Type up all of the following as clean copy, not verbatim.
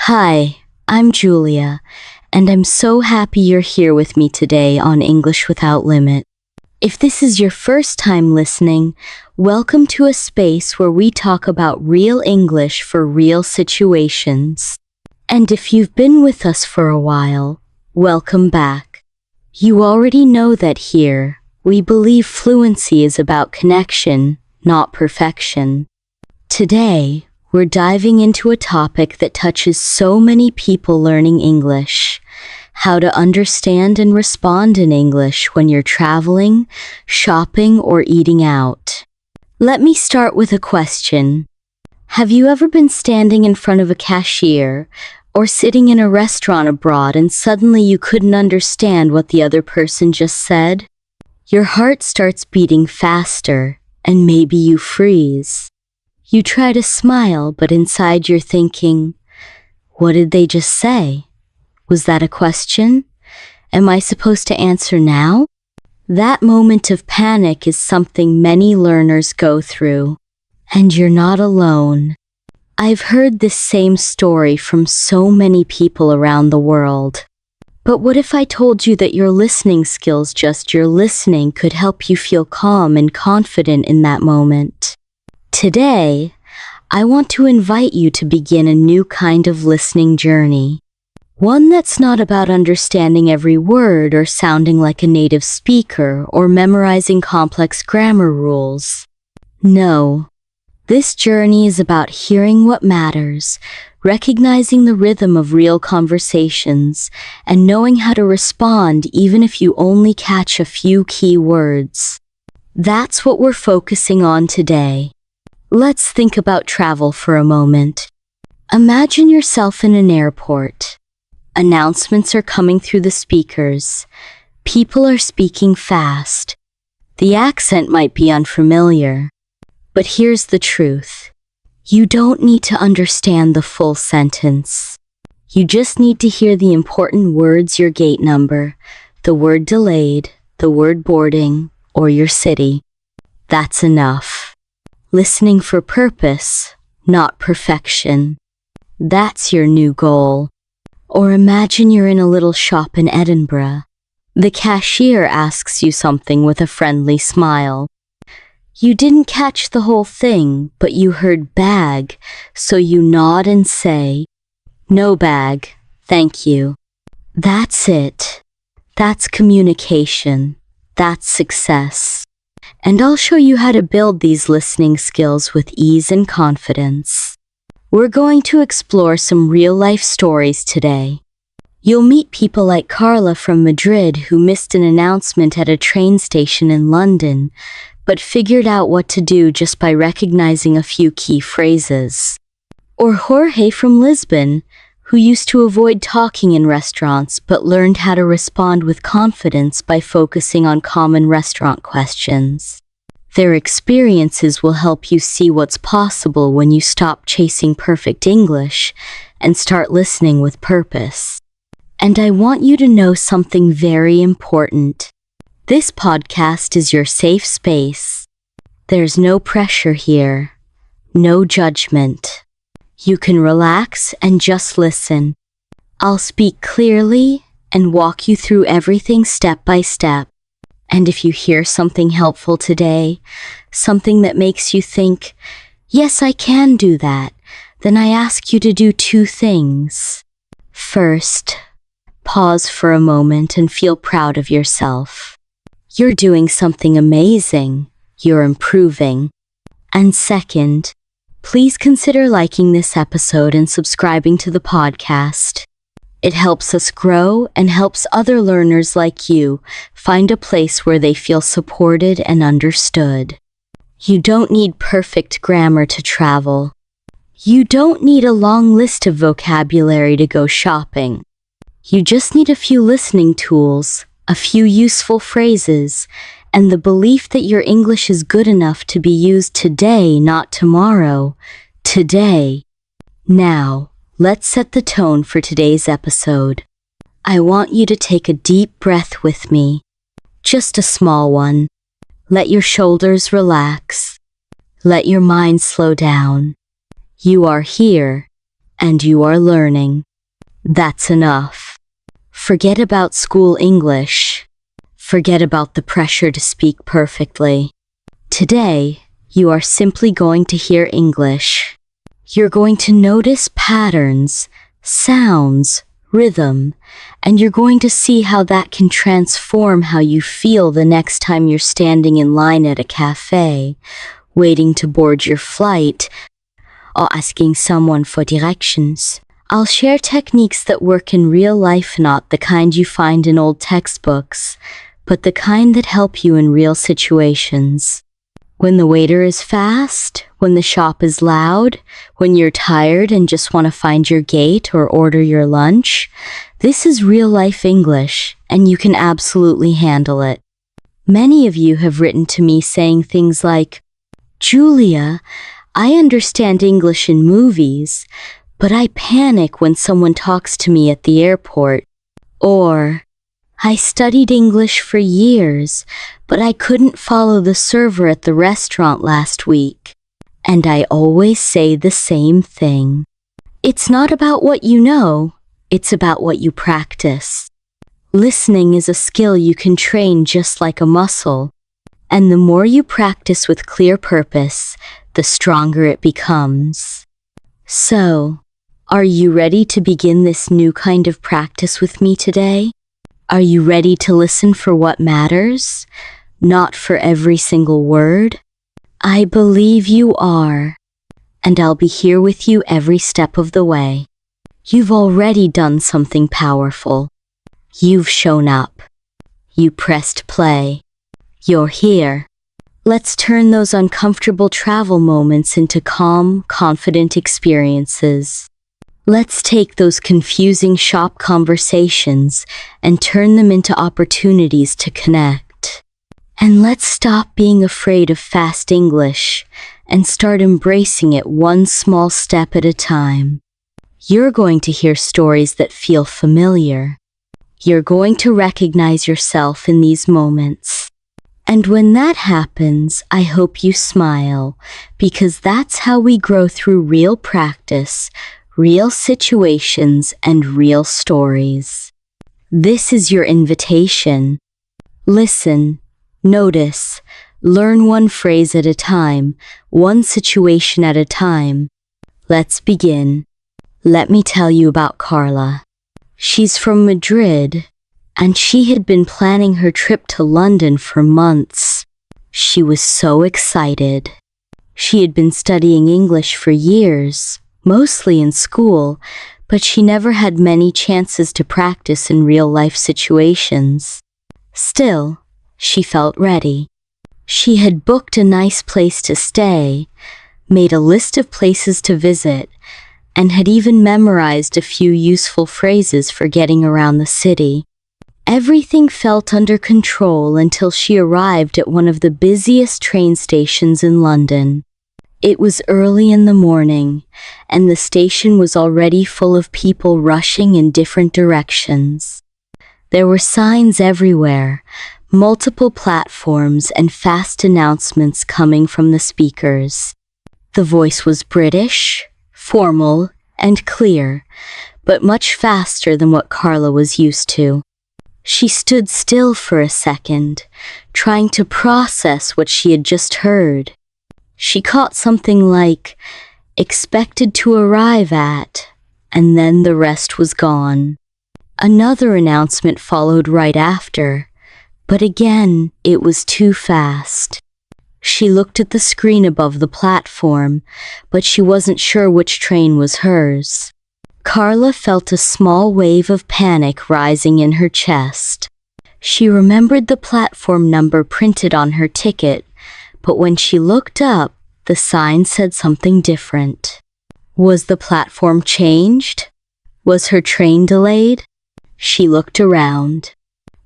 Hi, I'm Julia, and I'm so happy you're here with me today on English Without Limit. If this is your first time listening, welcome to a space where we talk about real English for real situations. And if you've been with us for a while, welcome back. You already know that here, we believe fluency is about connection, not perfection. Today, we're diving into a topic that touches so many people learning English: how to understand and respond in English when you're traveling, shopping, or eating out. Let me start with a question. Have you ever been standing in front of a cashier or sitting in a restaurant abroad and suddenly you couldn't understand what the other person just said? Your heart starts beating faster, and maybe you freeze. You try to smile, but inside you're thinking, what did they just say? Was that a question? Am I supposed to answer now? That moment of panic is something many learners go through, and you're not alone. I've heard this same story from so many people around the world. But what if I told you that your listening skills, just your listening, could help you feel calm and confident in that moment? Today, I want to invite you to begin a new kind of listening journey. One that's not about understanding every word or sounding like a native speaker or memorizing complex grammar rules. No, this journey is about hearing what matters, recognizing the rhythm of real conversations, and knowing how to respond even if you only catch a few key words. That's what we're focusing on today. Let's think about travel for a moment. Imagine yourself in an airport. Announcements are coming through the speakers. People are speaking fast. The accent might be unfamiliar. But here's the truth. You don't need to understand the full sentence. You just need to hear the important words: your gate number, the word delayed, the word boarding, or your city. That's enough. Listening for purpose, not perfection. That's your new goal. Or imagine you're in a little shop in Edinburgh. The cashier asks you something with a friendly smile. You didn't catch the whole thing, but you heard bag, so you nod and say, "No bag, thank you." That's it. That's communication. That's success. And I'll show you how to build these listening skills with ease and confidence. We're going to explore some real-life stories today. You'll meet people like Carla from Madrid, who missed an announcement at a train station in London, but figured out what to do just by recognizing a few key phrases. Or Jorge from Lisbon, who used to avoid talking in restaurants but learned how to respond with confidence by focusing on common restaurant questions. Their experiences will help you see what's possible when you stop chasing perfect English and start listening with purpose. And I want you to know something very important. This podcast is your safe space. There's no pressure here, no judgment. You can relax and just listen. I'll speak clearly and walk you through everything step by step. And if you hear something helpful today, something that makes you think, yes, I can do that, then I ask you to do two things. First, pause for a moment and feel proud of yourself. You're doing something amazing. You're improving. And second, please consider liking this episode and subscribing to the podcast. It helps us grow and helps other learners like you find a place where they feel supported and understood. You don't need perfect grammar to travel. You don't need a long list of vocabulary to go shopping. You just need a few listening tools, a few useful phrases, and the belief that your English is good enough to be used today, not tomorrow. Today. Now, let's set the tone for today's episode. I want you to take a deep breath with me. Just a small one. Let your shoulders relax. Let your mind slow down. You are here, and you are learning. That's enough. Forget about school English. Forget about the pressure to speak perfectly. Today, you are simply going to hear English. You're going to notice patterns, sounds, rhythm, and you're going to see how that can transform how you feel the next time you're standing in line at a cafe, waiting to board your flight, or asking someone for directions. I'll share techniques that work in real life, not the kind you find in old textbooks, but the kind that help you in real situations. When the waiter is fast, when the shop is loud, when you're tired and just want to find your gate or order your lunch, this is real life English, and you can absolutely handle it. Many of you have written to me saying things like, "Julia, I understand English in movies, but I panic when someone talks to me at the airport," or, "I studied English for years, but I couldn't follow the server at the restaurant last week." And I always say the same thing. It's not about what you know, it's about what you practice. Listening is a skill you can train just like a muscle, and the more you practice with clear purpose, the stronger it becomes. So, are you ready to begin this new kind of practice with me today? Are you ready to listen for what matters, not for every single word? I believe you are, and I'll be here with you every step of the way. You've already done something powerful. You've shown up. You pressed play. You're here. Let's turn those uncomfortable travel moments into calm, confident experiences. Let's take those confusing shop conversations and turn them into opportunities to connect. And let's stop being afraid of fast English and start embracing it one small step at a time. You're going to hear stories that feel familiar. You're going to recognize yourself in these moments. And when that happens, I hope you smile, because that's how we grow through real practice, real situations, and real stories. This is your invitation. Listen, notice, learn one phrase at a time, one situation at a time. Let's begin. Let me tell you about Carla. She's from Madrid, and she had been planning her trip to London for months. She was so excited. She had been studying English for years, mostly in school, but she never had many chances to practice in real-life situations. Still, she felt ready. She had booked a nice place to stay, made a list of places to visit, and had even memorized a few useful phrases for getting around the city. Everything felt under control until she arrived at one of the busiest train stations in London. It was early in the morning, and the station was already full of people rushing in different directions. There were signs everywhere, multiple platforms, and fast announcements coming from the speakers. The voice was British, formal, and clear, but much faster than what Carla was used to. She stood still for a second, trying to process what she had just heard. She caught something like, "expected to arrive at," and then the rest was gone. Another announcement followed right after, but again, it was too fast. She looked at the screen above the platform, but she wasn't sure which train was hers. Carla felt a small wave of panic rising in her chest. She remembered the platform number printed on her ticket, but when she looked up, the sign said something different. Was the platform changed? Was her train delayed? She looked around.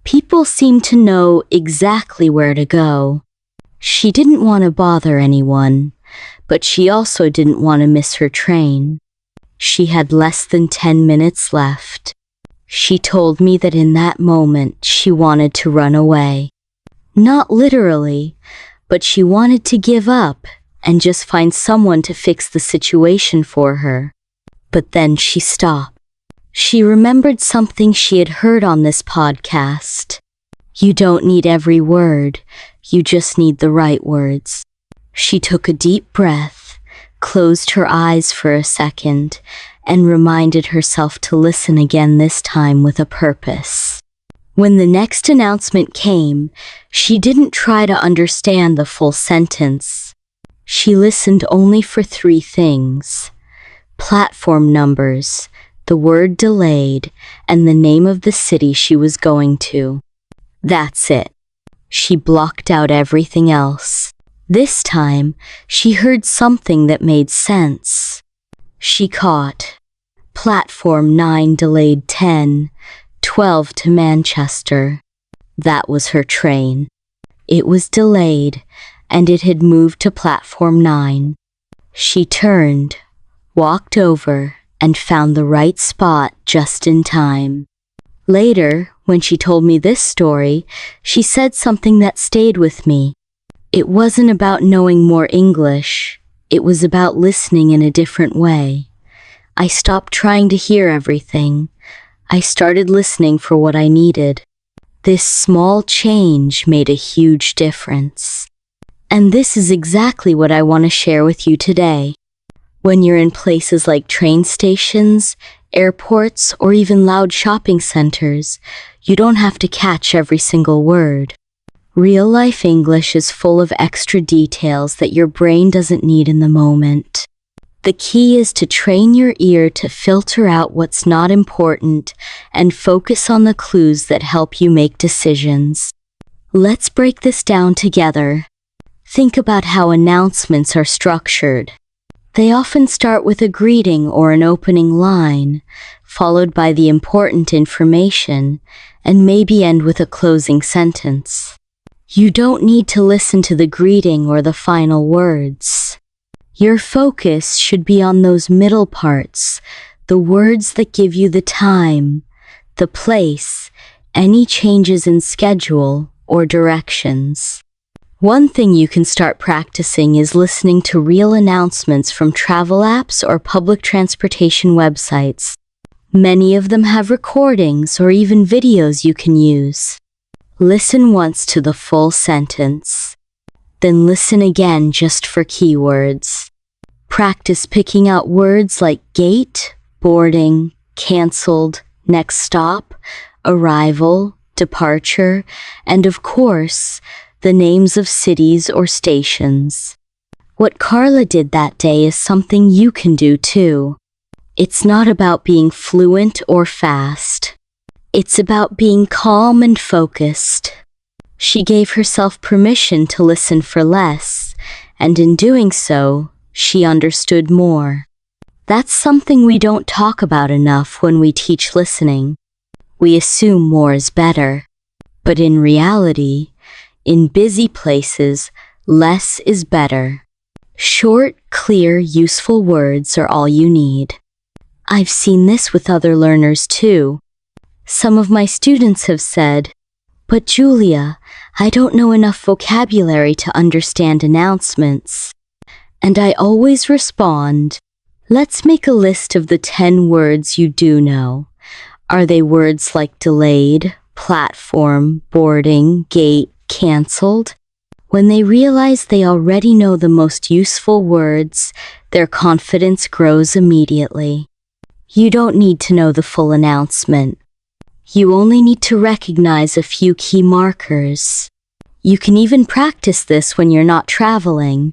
People seemed to know exactly where to go. She didn't want to bother anyone, but she also didn't want to miss her train. She had less than 10 minutes left. She told me that in that moment she wanted to run away. Not literally, but she wanted to give up and just find someone to fix the situation for her. But then she stopped. She remembered something she had heard on this podcast. You don't need every word, you just need the right words. She took a deep breath, closed her eyes for a second, and reminded herself to listen again, this time with a purpose. When the next announcement came, she didn't try to understand the full sentence. She listened only for 3 things: platform numbers, the word delayed, and the name of the city she was going to. That's it. She blocked out everything else. This time, she heard something that made sense. She caught Platform 9 delayed 10:12 to Manchester. That was her train. It was delayed, and it had moved to Platform 9. She turned, walked over, and found the right spot just in time. Later, when she told me this story, she said something that stayed with me. It wasn't about knowing more English. It was about listening in a different way. I stopped trying to hear everything. I started listening for what I needed. This small change made a huge difference. And this is exactly what I want to share with you today. When you're in places like train stations, airports, or even loud shopping centers, you don't have to catch every single word. Real-life English is full of extra details that your brain doesn't need in the moment. The key is to train your ear to filter out what's not important and focus on the clues that help you make decisions. Let's break this down together. Think about how announcements are structured. They often start with a greeting or an opening line, followed by the important information, and maybe end with a closing sentence. You don't need to listen to the greeting or the final words. Your focus should be on those middle parts, the words that give you the time, the place, any changes in schedule or directions. One thing you can start practicing is listening to real announcements from travel apps or public transportation websites. Many of them have recordings or even videos you can use. Listen once to the full sentence. Then listen again just for keywords. Practice picking out words like gate, boarding, canceled, next stop, arrival, departure, and of course, the names of cities or stations. What Carla did that day is something you can do too. It's not about being fluent or fast. It's about being calm and focused. She gave herself permission to listen for less, and in doing so, she understood more. That's something we don't talk about enough when we teach listening. We assume more is better. But in reality, in busy places, less is better. Short, clear, useful words are all you need. I've seen this with other learners too. Some of my students have said, "But Julia, I don't know enough vocabulary to understand announcements." And I always respond, let's make a list of the 10 words you do know. Are they words like delayed, platform, boarding, gate, canceled? When they realize they already know the most useful words, their confidence grows immediately. You don't need to know the full announcement. You only need to recognize a few key markers. You can even practice this when you're not traveling.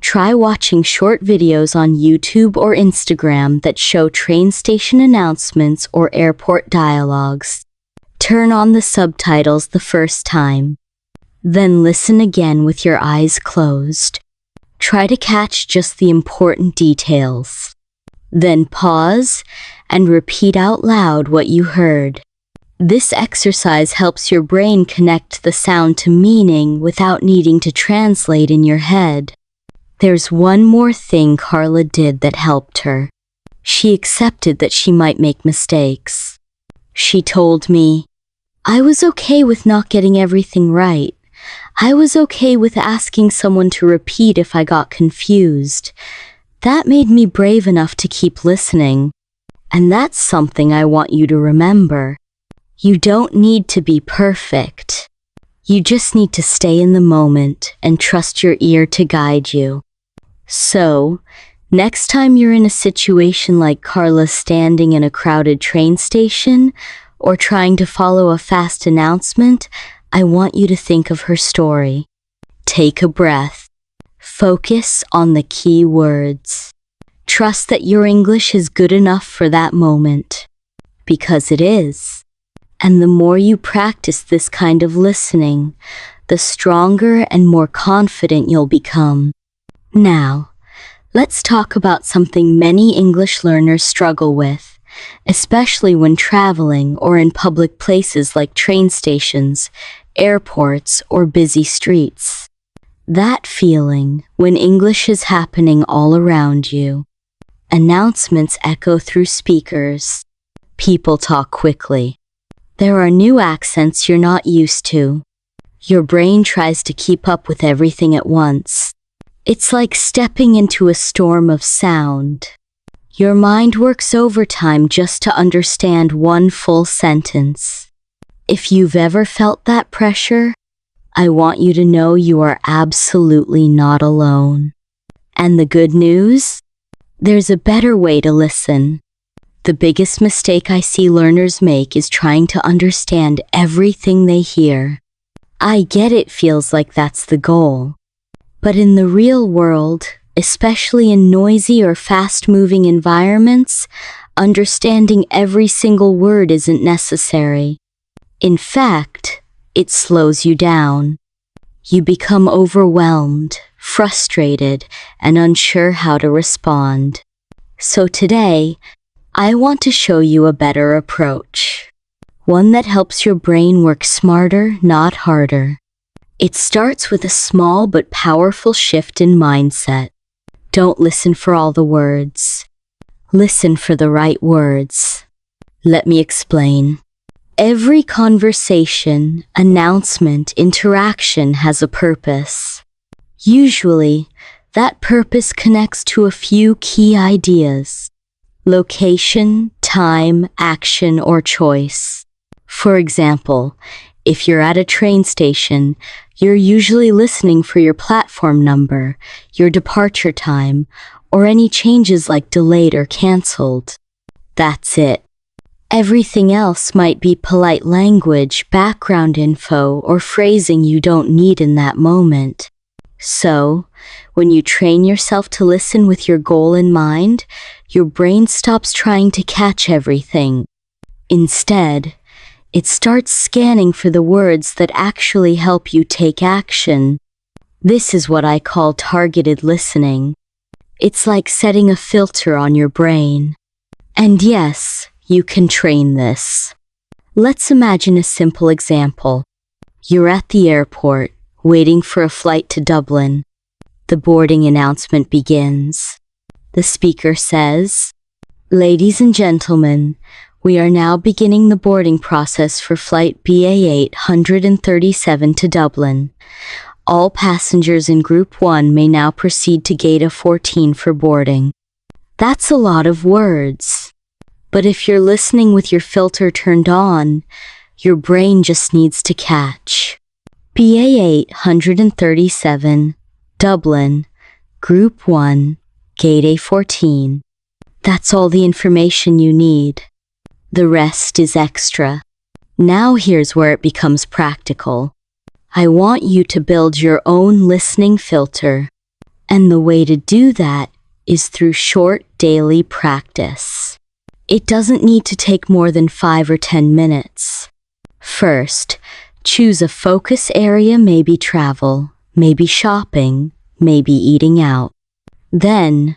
Try watching short videos on YouTube or Instagram that show train station announcements or airport dialogues. Turn on the subtitles the first time. Then listen again with your eyes closed. Try to catch just the important details. Then pause and repeat out loud what you heard. This exercise helps your brain connect the sound to meaning without needing to translate in your head. There's one more thing Carla did that helped her. She accepted that she might make mistakes. She told me, "I was okay with not getting everything right. I was okay with asking someone to repeat if I got confused. That made me brave enough to keep listening. And that's something I want you to remember. You don't need to be perfect. You just need to stay in the moment and trust your ear to guide you. So, next time you're in a situation like Carla standing in a crowded train station or trying to follow a fast announcement, I want you to think of her story. Take a breath. Focus on the key words. Trust that your English is good enough for that moment. Because it is. And the more you practice this kind of listening, the stronger and more confident you'll become. Now, let's talk about something many English learners struggle with, especially when traveling or in public places like train stations, airports, or busy streets. That feeling when English is happening all around you. Announcements echo through speakers. People talk quickly. There are new accents you're not used to. Your brain tries to keep up with everything at once. It's like stepping into a storm of sound. Your mind works overtime just to understand one full sentence. If you've ever felt that pressure, I want you to know you are absolutely not alone. And the good news? There's a better way to listen. The biggest mistake I see learners make is trying to understand everything they hear. I get it feels like that's the goal. But in the real world, especially in noisy or fast-moving environments, understanding every single word isn't necessary. In fact, it slows you down. You become overwhelmed, frustrated, and unsure how to respond. So today, I want to show you a better approach. One that helps your brain work smarter, not harder. It starts with a small but powerful shift in mindset. Don't listen for all the words. Listen for the right words. Let me explain. Every conversation, announcement, interaction has a purpose. Usually, that purpose connects to a few key ideas. Location, time, action, or choice. For example, if you're at a train station, you're usually listening for your platform number, your departure time, or any changes like delayed or canceled. That's it. Everything else might be polite language, background info, or phrasing you don't need in that moment. So, when you train yourself to listen with your goal in mind, your brain stops trying to catch everything. Instead, it starts scanning for the words that actually help you take action. This is what I call targeted listening. It's like setting a filter on your brain. And yes, you can train this. Let's imagine a simple example. You're at the airport, waiting for a flight to Dublin. The boarding announcement begins. The speaker says, "Ladies and gentlemen, we are now beginning the boarding process for flight BA837 to Dublin. All passengers in Group 1 may now proceed to Gate A14 for boarding." That's a lot of words. But if you're listening with your filter turned on, your brain just needs to catch. BA837, Dublin, Group 1, Gate A14. That's all the information you need. The rest is extra. Now here's where it becomes practical. I want you to build your own listening filter. And the way to do that is through short daily practice. It doesn't need to take more than 5 or 10 minutes. First, choose a focus area, maybe travel, maybe shopping, maybe eating out. Then,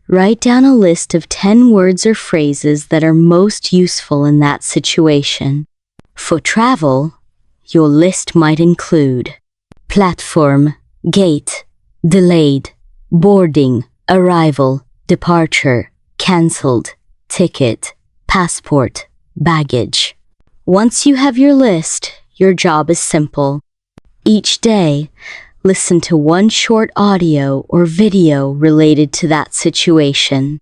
write down a list of 10 words or phrases that are most useful in that situation. For travel, your list might include platform, gate, delayed, boarding, arrival, departure, cancelled, ticket, passport, baggage. Once you have your list, your job is simple. Each day, Listen to one short audio or video related to that situation.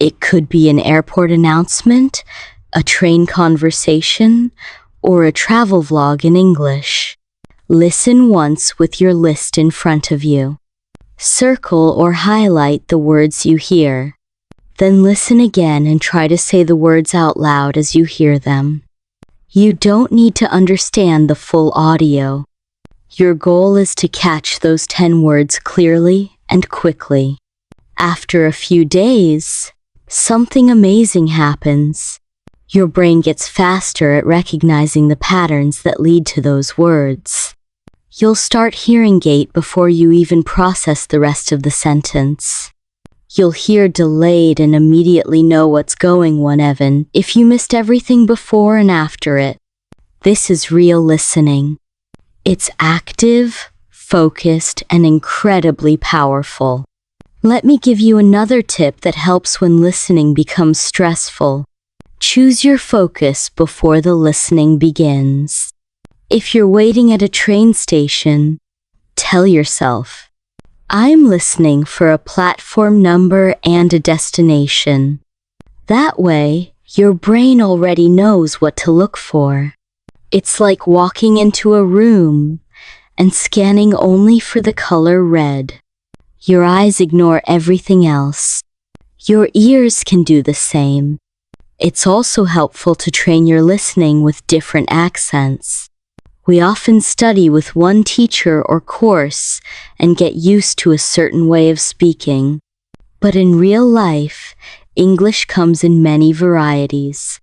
It could be an airport announcement, a train conversation, or a travel vlog in English. Listen once with your list in front of you. Circle or highlight the words you hear. Then listen again and try to say the words out loud as you hear them. You don't need to understand the full audio. Your goal is to catch those 10 words clearly and quickly. After a few days, something amazing happens. Your brain gets faster at recognizing the patterns that lead to those words. You'll start hearing gate before you even process the rest of the sentence. You'll hear delayed and immediately know what's going on even if you missed everything before and after it. This is real listening. It's active, focused, and incredibly powerful. Let me give you another tip that helps when listening becomes stressful. Choose your focus before the listening begins. If you're waiting at a train station, tell yourself, I'm listening for a platform number and a destination. That way, your brain already knows what to look for. It's like walking into a room and scanning only for the color red. Your eyes ignore everything else. Your ears can do the same. It's also helpful to train your listening with different accents. We often study with one teacher or course and get used to a certain way of speaking. But in real life, English comes in many varieties.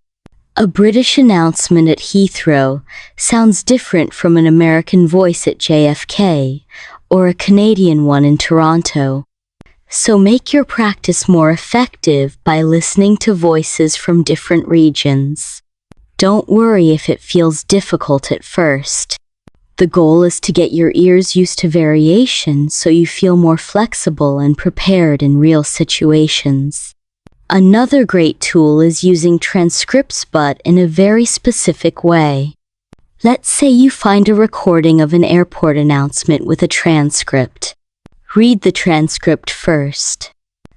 A British announcement at Heathrow sounds different from an American voice at JFK or a Canadian one in Toronto. So make your practice more effective by listening to voices from different regions. Don't worry if it feels difficult at first. The goal is to get your ears used to variation so you feel more flexible and prepared in real situations. Another great tool is using transcripts but in a very specific way. Let's say you find a recording of an airport announcement with a transcript. Read the transcript first.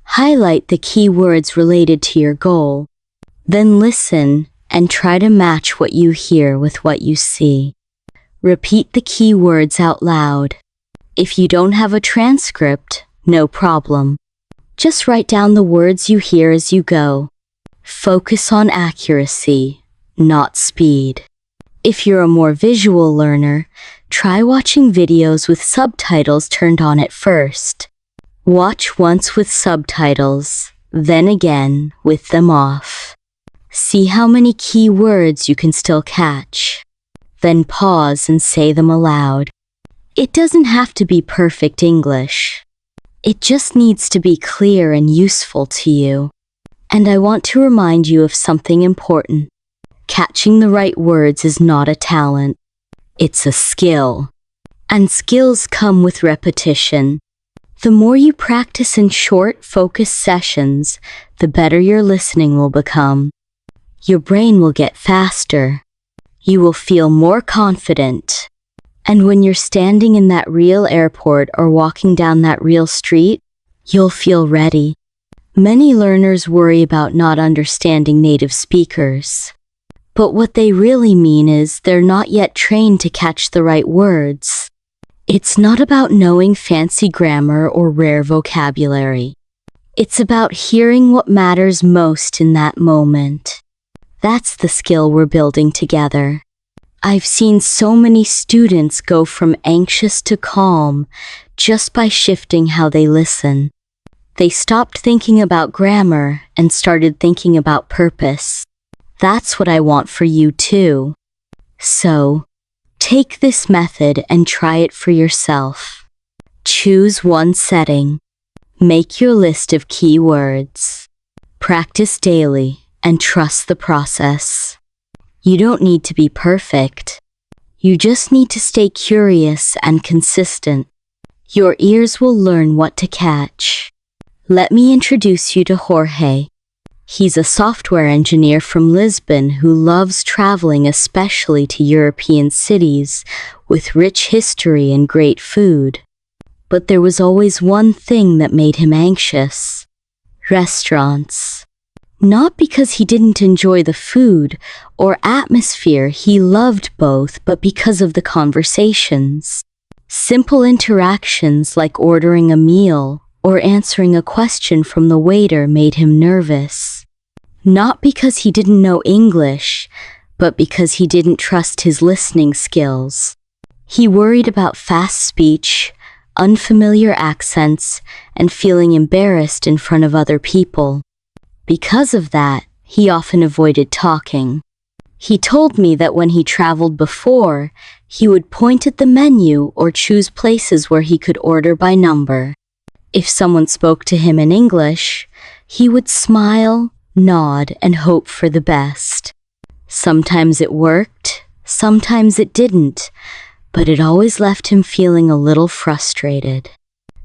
Highlight the key words related to your goal. Then listen and try to match what you hear with what you see. Repeat the key words out loud. If you don't have a transcript, no problem. Just write down the words you hear as you go. Focus on accuracy, not speed. If you're a more visual learner, try watching videos with subtitles turned on at first. Watch once with subtitles, then again with them off. See how many key words you can still catch. Then pause and say them aloud. It doesn't have to be perfect English. It just needs to be clear and useful to you. And I want to remind you of something important. Catching the right words is not a talent. It's a skill. And skills come with repetition. The more you practice in short, focused sessions, the better your listening will become. Your brain will get faster. You will feel more confident. And when you're standing in that real airport or walking down that real street, you'll feel ready. Many learners worry about not understanding native speakers. But what they really mean is they're not yet trained to catch the right words. It's not about knowing fancy grammar or rare vocabulary. It's about hearing what matters most in that moment. That's the skill we're building together. I've seen so many students go from anxious to calm just by shifting how they listen. They stopped thinking about grammar and started thinking about purpose. That's what I want for you too. So, take this method and try it for yourself. Choose one setting. Make your list of key words. Practice daily and trust the process. You don't need to be perfect. You just need to stay curious and consistent. Your ears will learn what to catch. Let me introduce you to Jorge. He's a software engineer from Lisbon who loves traveling, especially to European cities with rich history and great food. But there was always one thing that made him anxious: restaurants. Not because he didn't enjoy the food or atmosphere, he loved both, but because of the conversations. Simple interactions like ordering a meal or answering a question from the waiter made him nervous. Not because he didn't know English, but because he didn't trust his listening skills. He worried about fast speech, unfamiliar accents, and feeling embarrassed in front of other people. Because of that, he often avoided talking. He told me that when he traveled before, he would point at the menu or choose places where he could order by number. If someone spoke to him in English, he would smile, nod, and hope for the best. Sometimes it worked, sometimes it didn't, but it always left him feeling a little frustrated.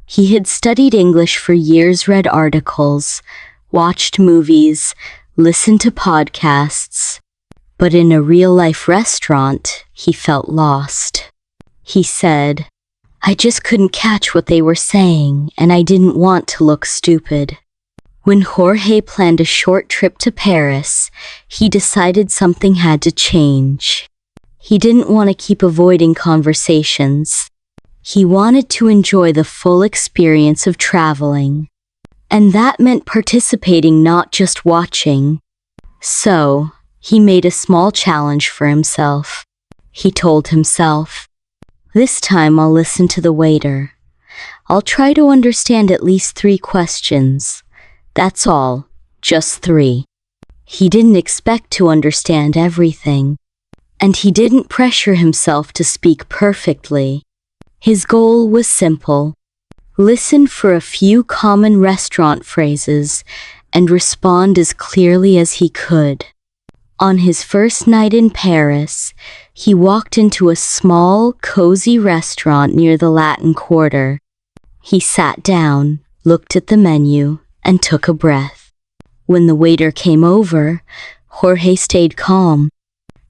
He had studied English for years, read articles, watched movies, listened to podcasts, but in a real-life restaurant, he felt lost. He said, "I just couldn't catch what they were saying, and I didn't want to look stupid." When Jorge planned a short trip to Paris, he decided something had to change. He didn't want to keep avoiding conversations. He wanted to enjoy the full experience of traveling. And that meant participating, not just watching. So, he made a small challenge for himself. He told himself, "This time I'll listen to the waiter. I'll try to understand at least 3 questions. That's all, just 3. He didn't expect to understand everything. And he didn't pressure himself to speak perfectly. His goal was simple: listen for a few common restaurant phrases and respond as clearly as he could. On his first night in Paris, he walked into a small, cozy restaurant near the Latin Quarter. He sat down, looked at the menu, and took a breath. When the waiter came over, Jorge stayed calm.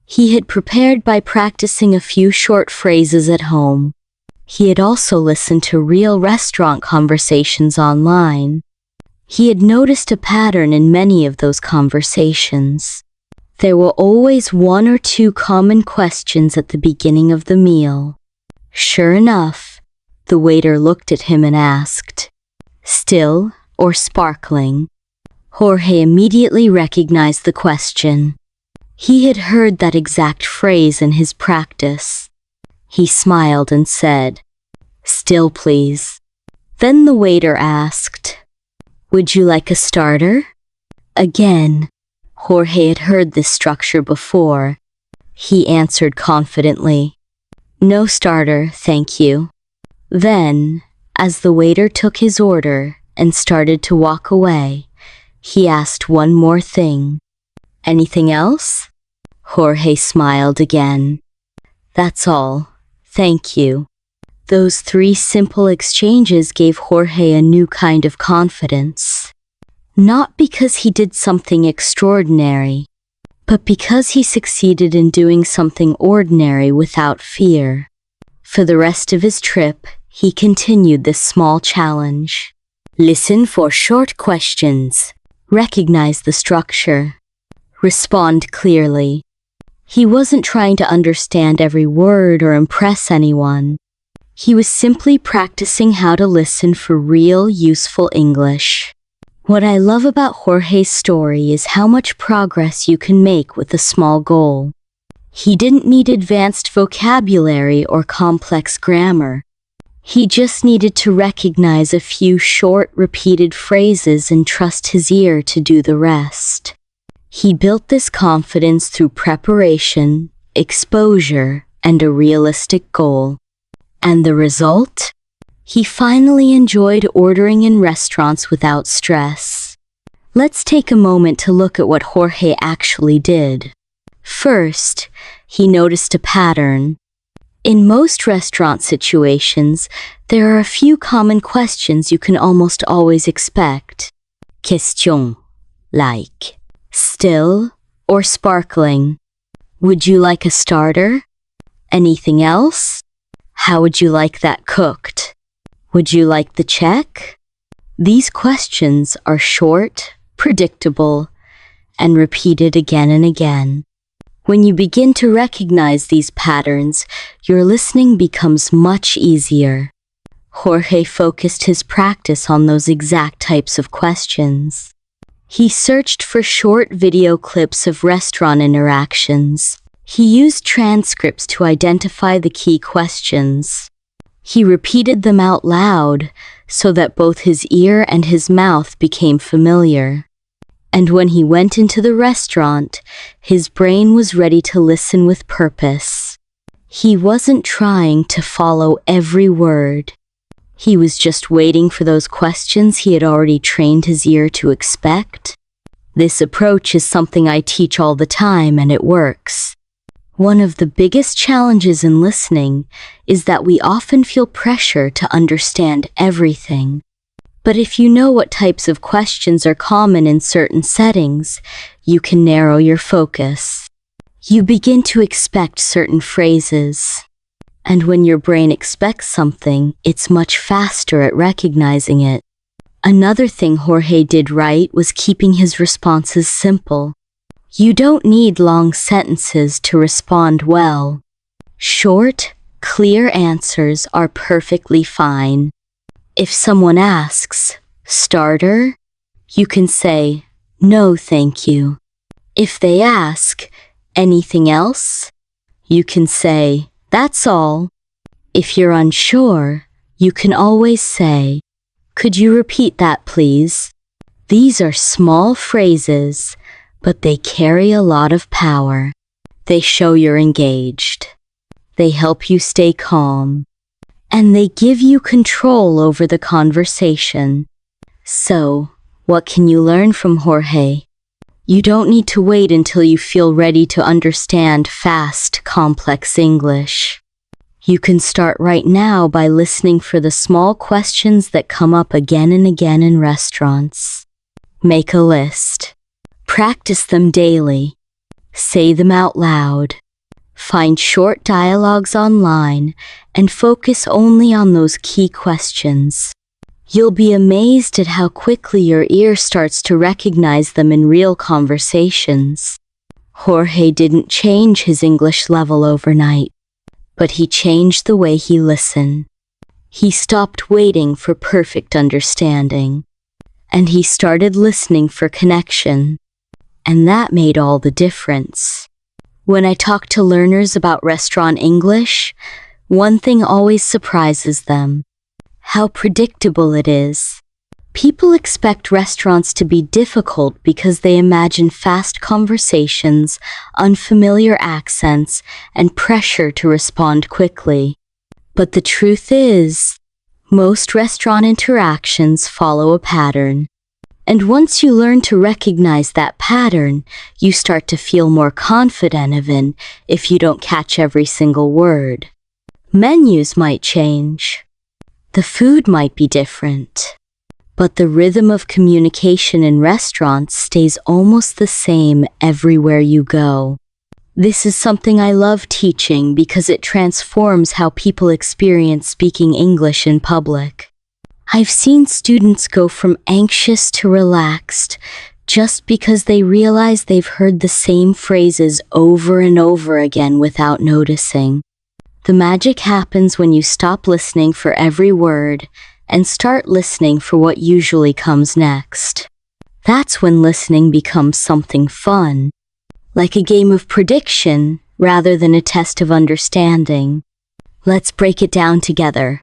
He had prepared by practicing a few short phrases at home. He had also listened to real restaurant conversations online. He had noticed a pattern in many of those conversations. There were always 1 or 2 common questions at the beginning of the meal. Sure enough, the waiter looked at him and asked, "Still or sparkling?" Jorge immediately recognized the question. He had heard that exact phrase in his practice. He smiled and said, "Still, please." Then the waiter asked, "Would you like a starter?" Again, Jorge had heard this structure before. He answered confidently, "No starter, thank you." Then, as the waiter took his order and started to walk away, he asked one more thing. "Anything else?" Jorge smiled again. "That's all, thank you." Those 3 simple exchanges gave Jorge a new kind of confidence. Not because he did something extraordinary, but because he succeeded in doing something ordinary without fear. For the rest of his trip, he continued this small challenge. Listen for short questions. Recognize the structure. Respond clearly. He wasn't trying to understand every word or impress anyone. He was simply practicing how to listen for real, useful English. What I love about Jorge's story is how much progress you can make with a small goal. He didn't need advanced vocabulary or complex grammar. He just needed to recognize a few short, repeated phrases and trust his ear to do the rest. He built this confidence through preparation, exposure, and a realistic goal. And the result? He finally enjoyed ordering in restaurants without stress. Let's take a moment to look at what Jorge actually did. First, he noticed a pattern. In most restaurant situations, there are a few common questions you can almost always expect. Question. like still or sparkling? Would you like a starter? Anything else? How would you like that cooked? Would you like the check? These questions are short, predictable, and repeated again and again. When you begin to recognize these patterns, your listening becomes much easier. Jorge focused his practice on those exact types of questions. He searched for short video clips of restaurant interactions. He used transcripts to identify the key questions. He repeated them out loud so that both his ear and his mouth became familiar. And when he went into the restaurant, his brain was ready to listen with purpose. He wasn't trying to follow every word. He was just waiting for those questions he had already trained his ear to expect. This approach is something I teach all the time, and it works. One of the biggest challenges in listening is that we often feel pressure to understand everything. But if you know what types of questions are common in certain settings, you can narrow your focus. You begin to expect certain phrases. And when your brain expects something, it's much faster at recognizing it. Another thing Jorge did right was keeping his responses simple. You don't need long sentences to respond well. Short, clear answers are perfectly fine. If someone asks, starter, you can say, no, thank you. If they ask, anything else, you can say, that's all. If you're unsure, you can always say, could you repeat that, please? These are small phrases, but they carry a lot of power. They show you're engaged. They help you stay calm. And they give you control over the conversation. So, what can you learn from Jorge? You don't need to wait until you feel ready to understand fast, complex English. You can start right now by listening for the small questions that come up again and again in restaurants. Make a list. Practice them daily. Say them out loud. Find short dialogues online and focus only on those key questions. You'll be amazed at how quickly your ear starts to recognize them in real conversations. Jorge didn't change his English level overnight, but he changed the way he listened. He stopped waiting for perfect understanding, and he started listening for connection. And that made all the difference. When I talk to learners about restaurant English, one thing always surprises them: how predictable it is. People expect restaurants to be difficult because they imagine fast conversations, unfamiliar accents, and pressure to respond quickly. But the truth is, most restaurant interactions follow a pattern. And once you learn to recognize that pattern, you start to feel more confident even if you don't catch every single word. Menus might change. The food might be different. But the rhythm of communication in restaurants stays almost the same everywhere you go. This is something I love teaching because it transforms how people experience speaking English in public. I've seen students go from anxious to relaxed just because they realize they've heard the same phrases over and over again without noticing. The magic happens when you stop listening for every word and start listening for what usually comes next. That's when listening becomes something fun, like a game of prediction rather than a test of understanding. Let's break it down together.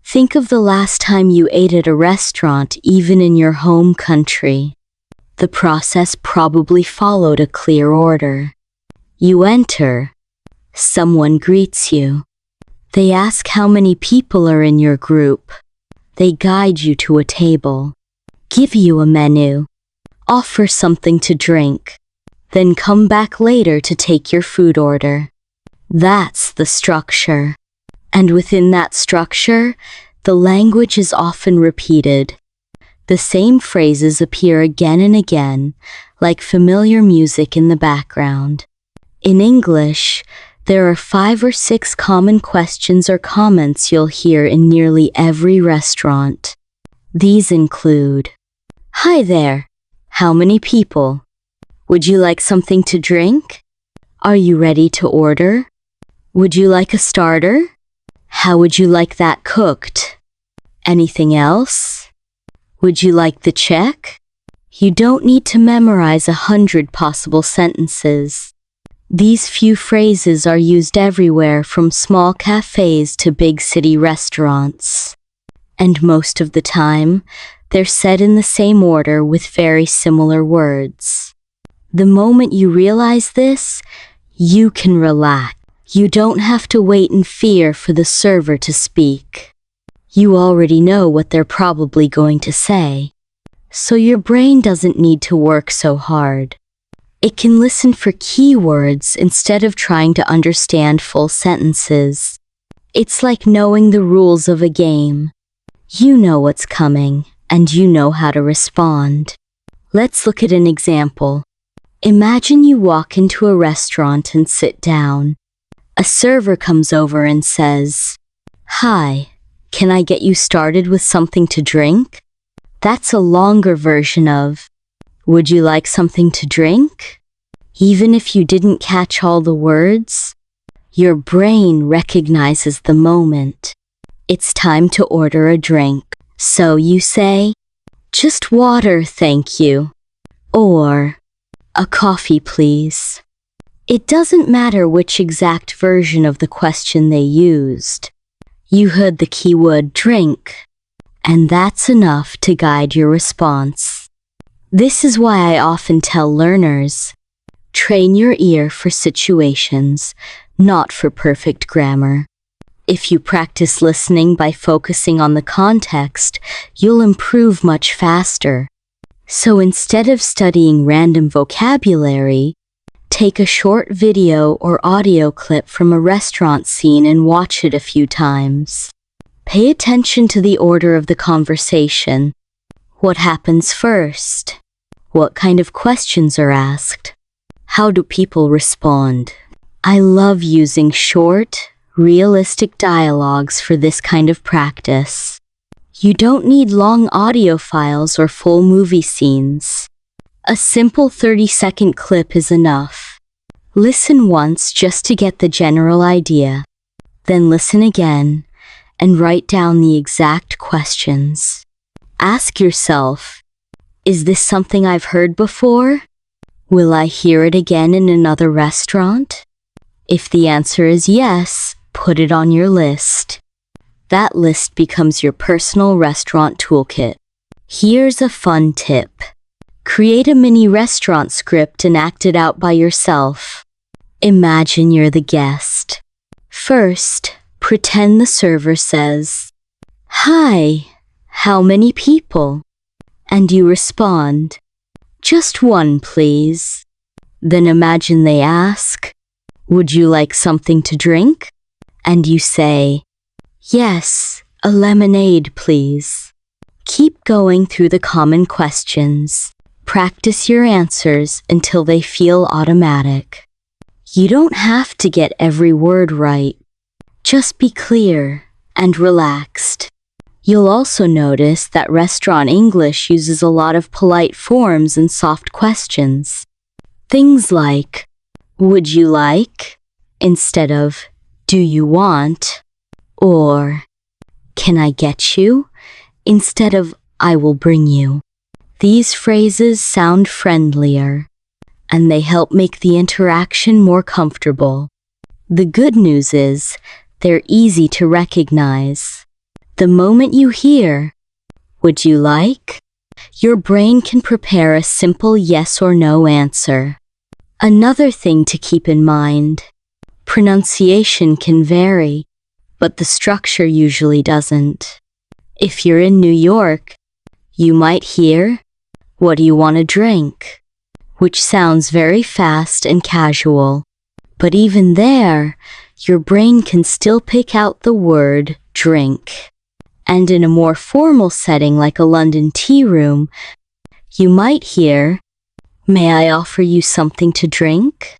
Think of the last time you ate at a restaurant, even in your home country. The process probably followed a clear order. You enter. Someone greets you. They ask how many people are in your group. They guide you to a table, give you a menu, offer something to drink, then come back later to take your food order. That's the structure. And within that structure, the language is often repeated. The same phrases appear again and again, like familiar music in the background. In English, there are 5 or 6 common questions or comments you'll hear in nearly every restaurant. These include, "Hi there. How many people? Would you like something to drink? Are you ready to order? Would you like a starter? How would you like that cooked? Anything else? Would you like the check?" You don't need to memorize 100 possible sentences. These few phrases are used everywhere from small cafes to big city restaurants. And most of the time, they're said in the same order with very similar words. The moment you realize this, you can relax. You don't have to wait in fear for the server to speak. You already know what they're probably going to say, so your brain doesn't need to work so hard. It can listen for keywords instead of trying to understand full sentences. It's like knowing the rules of a game. You know what's coming, and you know how to respond. Let's look at an example. Imagine you walk into a restaurant and sit down. A server comes over and says, "Hi, can I get you started with something to drink?" That's a longer version of, "Would you like something to drink?" Even if you didn't catch all the words, your brain recognizes the moment. It's time to order a drink. So you say, "Just water, thank you." Or, "A coffee, please." It doesn't matter which exact version of the question they used. You heard the keyword drink, and that's enough to guide your response. This is why I often tell learners, train your ear for situations, not for perfect grammar. If you practice listening by focusing on the context, you'll improve much faster. So instead of studying random vocabulary, take a short video or audio clip from a restaurant scene and watch it a few times. Pay attention to the order of the conversation. What happens first? What kind of questions are asked? How do people respond? I love using short, realistic dialogues for this kind of practice. You don't need long audio files or full movie scenes. A simple 30-second clip is enough. Listen once just to get the general idea. Then listen again and write down the exact questions. Ask yourself, is this something I've heard before? Will I hear it again in another restaurant? If the answer is yes, put it on your list. That list becomes your personal restaurant toolkit. Here's a fun tip. Create a mini restaurant script and act it out by yourself. Imagine you're the guest. First, pretend the server says, "Hi, how many people?" And you respond, "Just one, please." Then imagine they ask, "Would you like something to drink?" And you say, "Yes, a lemonade, please." Keep going through the common questions. Practice your answers until they feel automatic. You don't have to get every word right. Just be clear and relaxed. You'll also notice that restaurant English uses a lot of polite forms and soft questions. Things like, "Would you like?" instead of, "Do you want?" Or, "Can I get you?" instead of, "I will bring you." These phrases sound friendlier, and they help make the interaction more comfortable. The good news is, they're easy to recognize. The moment you hear, "Would you like?" your brain can prepare a simple yes or no answer. Another thing to keep in mind, pronunciation can vary, but the structure usually doesn't. If you're in New York, you might hear, "What do you want to drink?" which sounds very fast and casual. But even there, your brain can still pick out the word drink. And in a more formal setting like a London tea room, you might hear, "May I offer you something to drink?"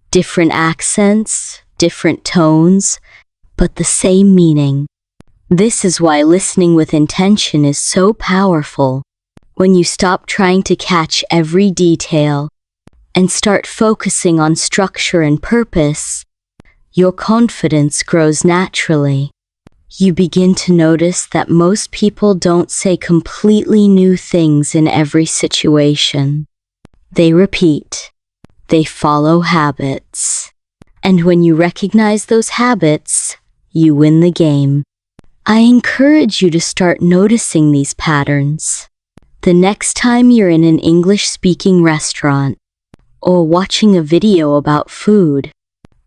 Different accents, different tones, but the same meaning. This is why listening with intention is so powerful. When you stop trying to catch every detail and start focusing on structure and purpose, your confidence grows naturally. You begin to notice that most people don't say completely new things in every situation. They repeat. They follow habits. And when you recognize those habits, you win the game. I encourage you to start noticing these patterns. The next time you're in an English-speaking restaurant or watching a video about food,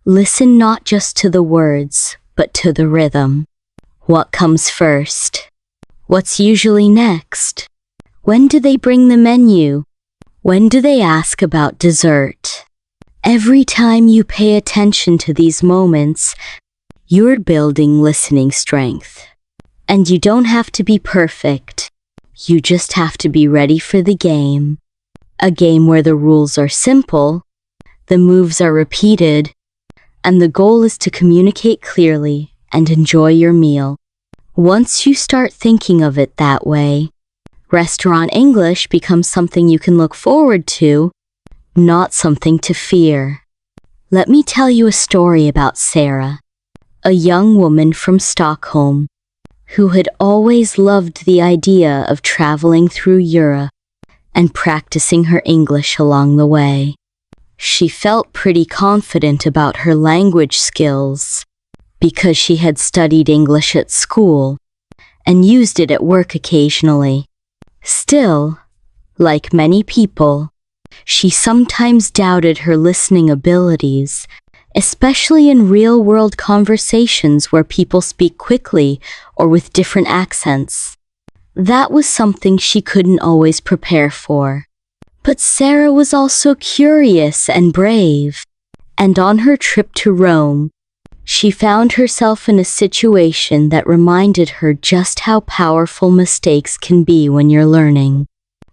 listen not just to the words, but to the rhythm. What comes first? What's usually next? When do they bring the menu? When do they ask about dessert? Every time you pay attention to these moments, you're building listening strength. And you don't have to be perfect. You just have to be ready for the game. A game where the rules are simple, the moves are repeated, and the goal is to communicate clearly and enjoy your meal. Once you start thinking of it that way, restaurant English becomes something you can look forward to, not something to fear. Let me tell you a story about Sarah, a young woman from Stockholm, who had always loved the idea of traveling through Europe and practicing her English along the way. She felt pretty confident about her language skills because she had studied English at school and used it at work occasionally. Still, like many people, she sometimes doubted her listening abilities, especially in real-world conversations where people speak quickly or with different accents. That was something she couldn't always prepare for. But Sarah was also curious and brave, and on her trip to Rome, she found herself in a situation that reminded her just how powerful mistakes can be when you're learning.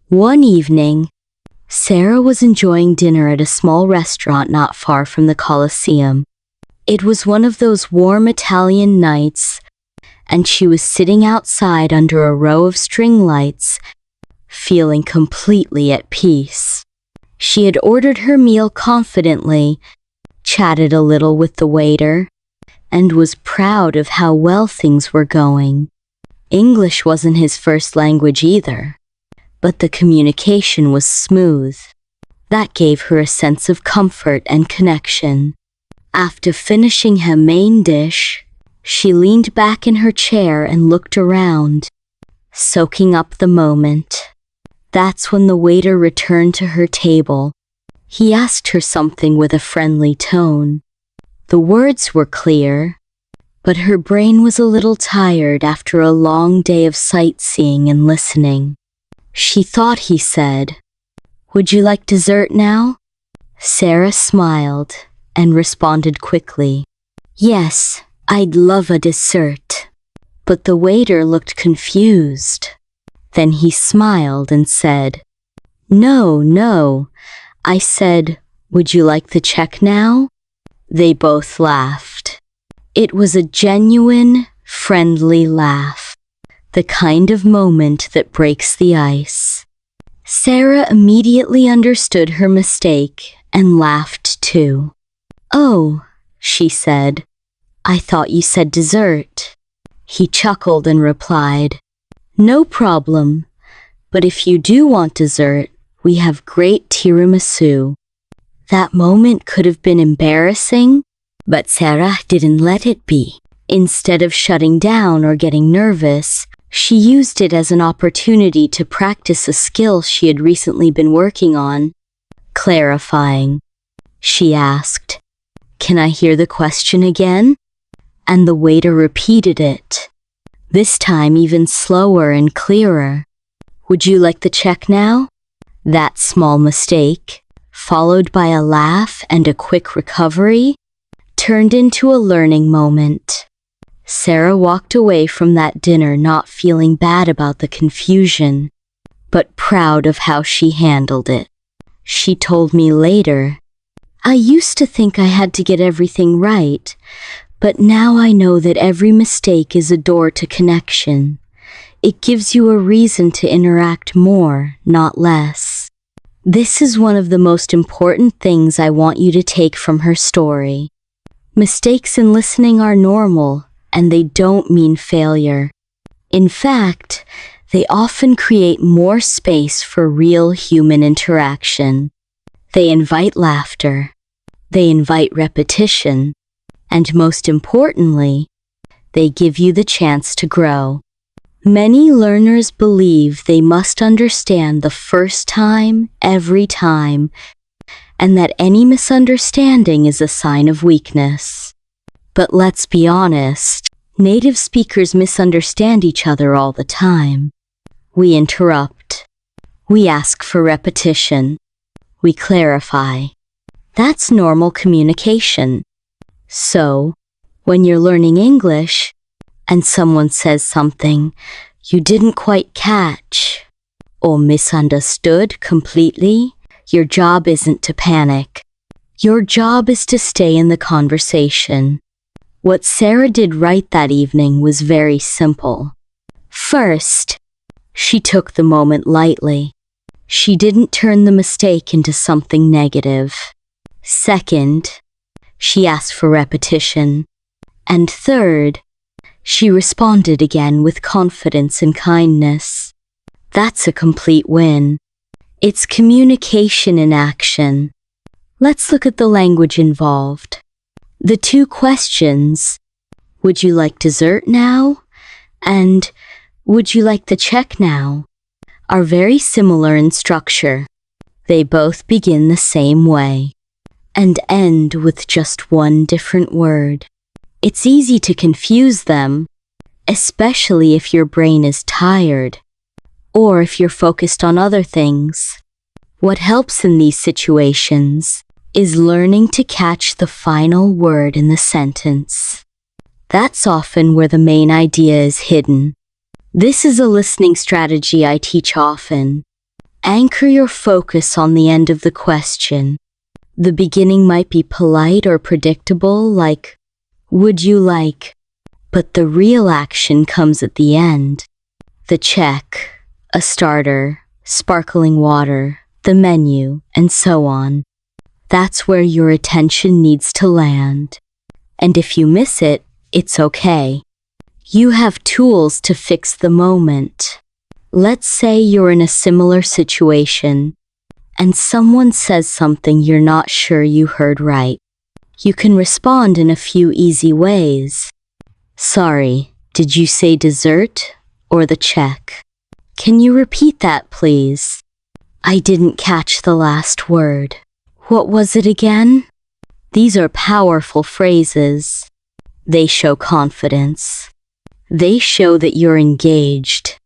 One evening, Sarah was enjoying dinner at a small restaurant not far from the Colosseum. It was one of those warm Italian nights, and she was sitting outside under a row of string lights, feeling completely at peace. She had ordered her meal confidently, chatted a little with the waiter, and was proud of how well things were going. English wasn't his first language either, but the communication was smooth. That gave her a sense of comfort and connection. After finishing her main dish, she leaned back in her chair and looked around, soaking up the moment. That's when the waiter returned to her table. He asked her something with a friendly tone. The words were clear, but her brain was a little tired after a long day of sightseeing and listening. She thought he said, "Would you like dessert now?" Sarah smiled and responded quickly, "Yes, I'd love a dessert." But the waiter looked confused. Then he smiled and said, No, I said, "Would you like the check now?" They both laughed. It was a genuine, friendly laugh, the kind of moment that breaks the ice. Sarah immediately understood her mistake and laughed too. "Oh," she said, "I thought you said dessert." He chuckled and replied, "No problem, but if you do want dessert, we have great tiramisu." That moment could have been embarrassing, but Sarah didn't let it be. Instead of shutting down or getting nervous, she used it as an opportunity to practice a skill she had recently been working on. Clarifying, she asked, "Can I hear the question again?" And the waiter repeated it, this time even slower and clearer. "Would you like the check now?" That small mistake, followed by a laugh and a quick recovery, turned into a learning moment. Sarah walked away from that dinner not feeling bad about the confusion, but proud of how she handled it. She told me later, "I used to think I had to get everything right, but now I know that every mistake is a door to connection. It gives you a reason to interact more, not less." This is one of the most important things I want you to take from her story. Mistakes in listening are normal, and they don't mean failure. In fact, they often create more space for real human interaction. They invite laughter, they invite repetition, and most importantly, they give you the chance to grow. Many learners believe they must understand the first time, every time, and that any misunderstanding is a sign of weakness. But let's be honest, native speakers misunderstand each other all the time. We interrupt. We ask for repetition. We clarify. That's normal communication. So, when you're learning English, and someone says something you didn't quite catch or misunderstood completely, your job isn't to panic. Your job is to stay in the conversation. What Sarah did right that evening was very simple. First, she took the moment lightly. She didn't turn the mistake into something negative. Second, she asked for repetition. And third, she responded again with confidence and kindness. That's a complete win. It's communication in action. Let's look at the language involved. The two questions, "Would you like dessert now?" and "Would you like the check now?" are very similar in structure. They both begin the same way and end with just one different word. It's easy to confuse them, especially if your brain is tired or if you're focused on other things. What helps in these situations is learning to catch the final word in the sentence. That's often where the main idea is hidden. This is a listening strategy I teach often. Anchor your focus on the end of the question. The beginning might be polite or predictable, like, "Would you like?" But the real action comes at the end. The check, a starter, sparkling water, the menu, and so on. That's where your attention needs to land. And if you miss it, it's okay. You have tools to fix the moment. Let's say you're in a similar situation, and someone says something you're not sure you heard right. You can respond in a few easy ways. "Sorry, did you say dessert or the check? Can you repeat that, please? I didn't catch the last word. What was it again?" These are powerful phrases. They show confidence. They show that you're engaged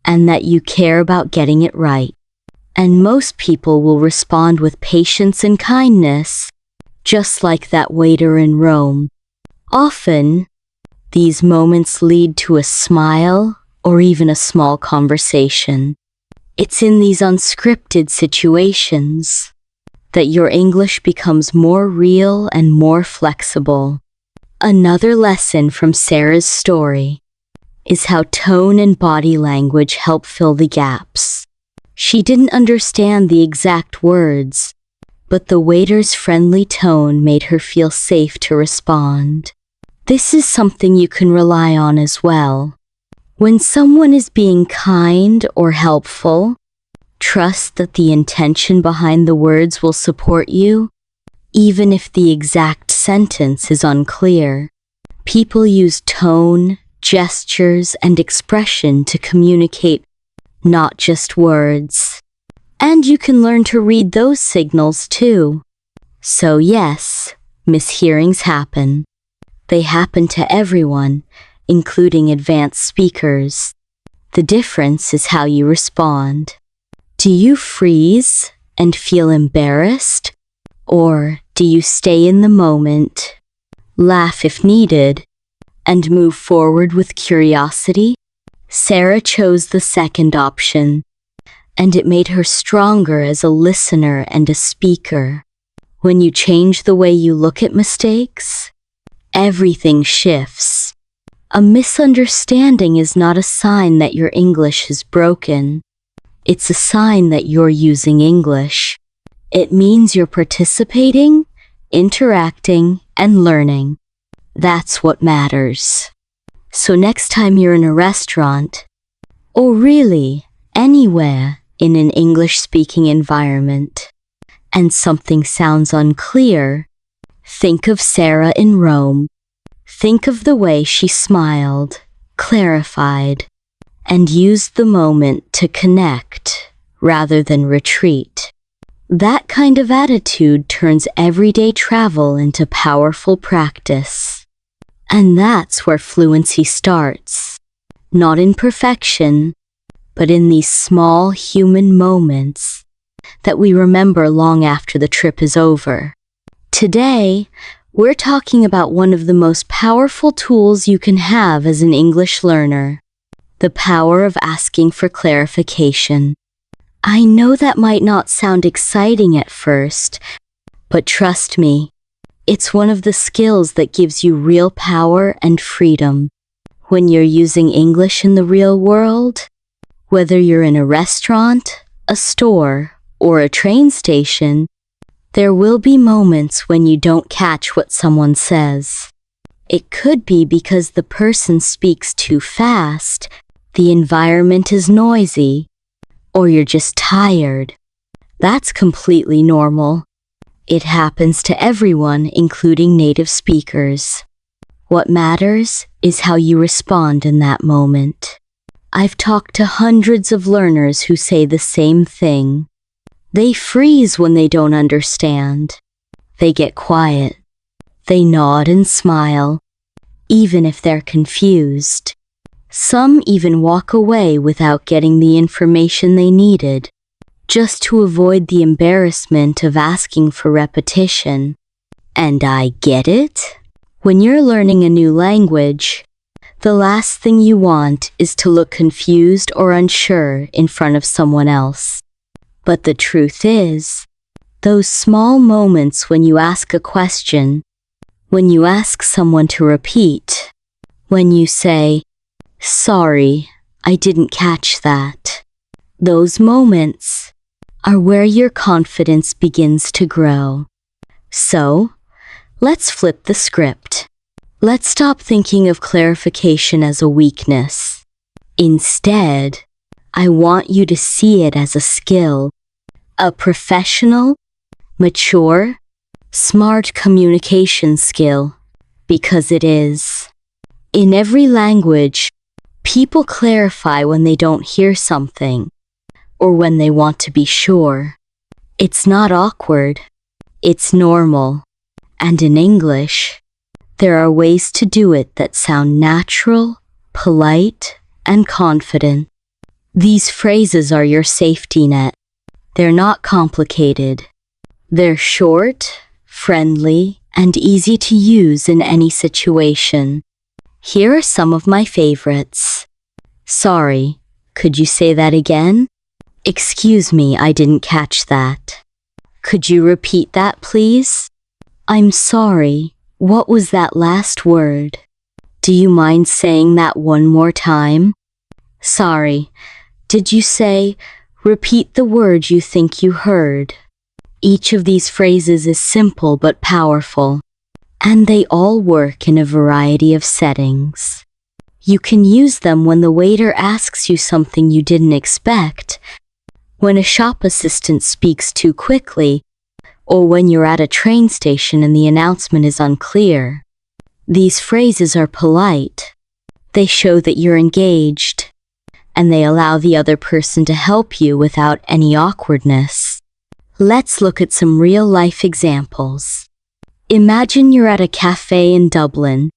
and that you care about getting it right. And most people will respond with patience and kindness, just like that waiter in Rome. Often, these moments lead to a smile or even a small conversation. It's in these unscripted situations that your English becomes more real and more flexible. Another lesson from Sarah's story is how tone and body language help fill the gaps. She didn't understand the exact words, but the waiter's friendly tone made her feel safe to respond. This is something you can rely on as well. When someone is being kind or helpful, trust that the intention behind the words will support you, even if the exact sentence is unclear. People use tone, gestures, and expression to communicate, not just words. And you can learn to read those signals too. So yes, mishearings happen. They happen to everyone, including advanced speakers. The difference is how you respond. Do you freeze and feel embarrassed? Or do you stay in the moment, laugh if needed, and move forward with curiosity? Sarah chose the second option, and it made her stronger as a listener and a speaker. When you change the way you look at mistakes, everything shifts. A misunderstanding is not a sign that your English is broken. It's a sign that you're using English. It means you're participating, interacting, and learning. That's what matters. So next time you're in a restaurant, or really anywhere in an English-speaking environment, and something sounds unclear, think of Sarah in Rome. Think of the way she smiled, clarified, and used the moment to connect rather than retreat. That kind of attitude turns everyday travel into powerful practice. And that's where fluency starts. Not in perfection, but in these small human moments that we remember long after the trip is over. Today, we're talking about one of the most powerful tools you can have as an English learner, the power of asking for clarification. I know that might not sound exciting at first, but trust me, it's one of the skills that gives you real power and freedom. When you're using English in the real world, whether you're in a restaurant, a store, or a train station, there will be moments when you don't catch what someone says. It could be because the person speaks too fast, the environment is noisy, or you're just tired. That's completely normal. It happens to everyone, including native speakers. What matters is how you respond in that moment. I've talked to hundreds of learners who say the same thing. They freeze when they don't understand. They get quiet. They nod and smile, even if they're confused. Some even walk away without getting the information they needed, just to avoid the embarrassment of asking for repetition. And I get it. When you're learning a new language, the last thing you want is to look confused or unsure in front of someone else. But the truth is, those small moments when you ask a question, when you ask someone to repeat, when you say, "Sorry, I didn't catch that," those moments are where your confidence begins to grow. So, let's flip the script. Let's stop thinking of clarification as a weakness. Instead, I want you to see it as a skill, a professional, mature, smart communication skill, because it is. In every language, people clarify when they don't hear something, or when they want to be sure. It's not awkward, it's normal. And in English, there are ways to do it that sound natural, polite, and confident. These phrases are your safety net. They're not complicated. They're short, friendly, and easy to use in any situation. Here are some of my favorites. "Sorry, could you say that again?" "Excuse me, I didn't catch that." "Could you repeat that, please?" "I'm sorry, what was that last word?" "Do you mind saying that one more time?" "Sorry, did you say, repeat the word you think you heard?" Each of these phrases is simple but powerful, and they all work in a variety of settings. You can use them when the waiter asks you something you didn't expect, when a shop assistant speaks too quickly, or when you're at a train station and the announcement is unclear. These phrases are polite. They show that you're engaged, and they allow the other person to help you without any awkwardness. Let's look at some real-life examples. Imagine you're at a cafe in Dublin,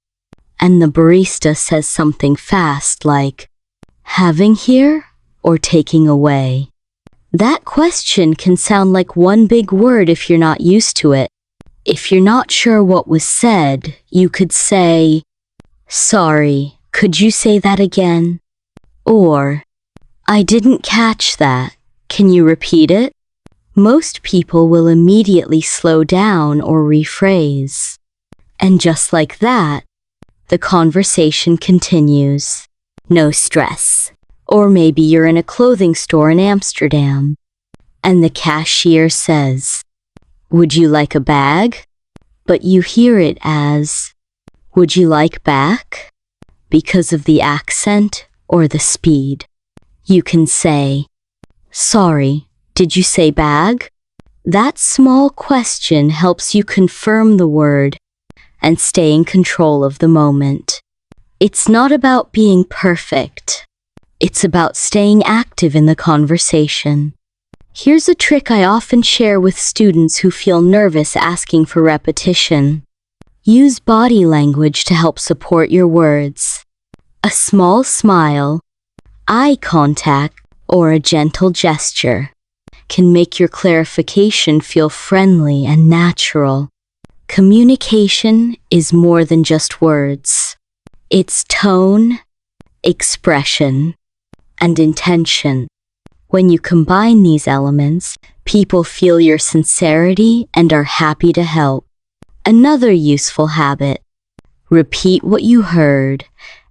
and the barista says something fast like, "Having here or taking away?" That question can sound like one big word if you're not used to it. If you're not sure what was said, you could say, Sorry, could you say that again? Or, I didn't catch that. Can you repeat it? Most people will immediately slow down or rephrase. And just like that, the conversation continues. No stress. Or maybe you're in a clothing store in Amsterdam, and the cashier says, "Would you like a bag?" But you hear it as, "Would you like back?" Because of the accent or the speed. You can say, "Sorry, did you say bag?" That small question helps you confirm the word and stay in control of the moment. It's not about being perfect. It's about staying active in the conversation. Here's a trick I often share with students who feel nervous asking for repetition. Use body language to help support your words. A small smile, eye contact, or a gentle gesture can make your clarification feel friendly and natural. Communication is more than just words. It's tone, expression, and intention. When you combine these elements, people feel your sincerity and are happy to help. Another useful habit: repeat what you heard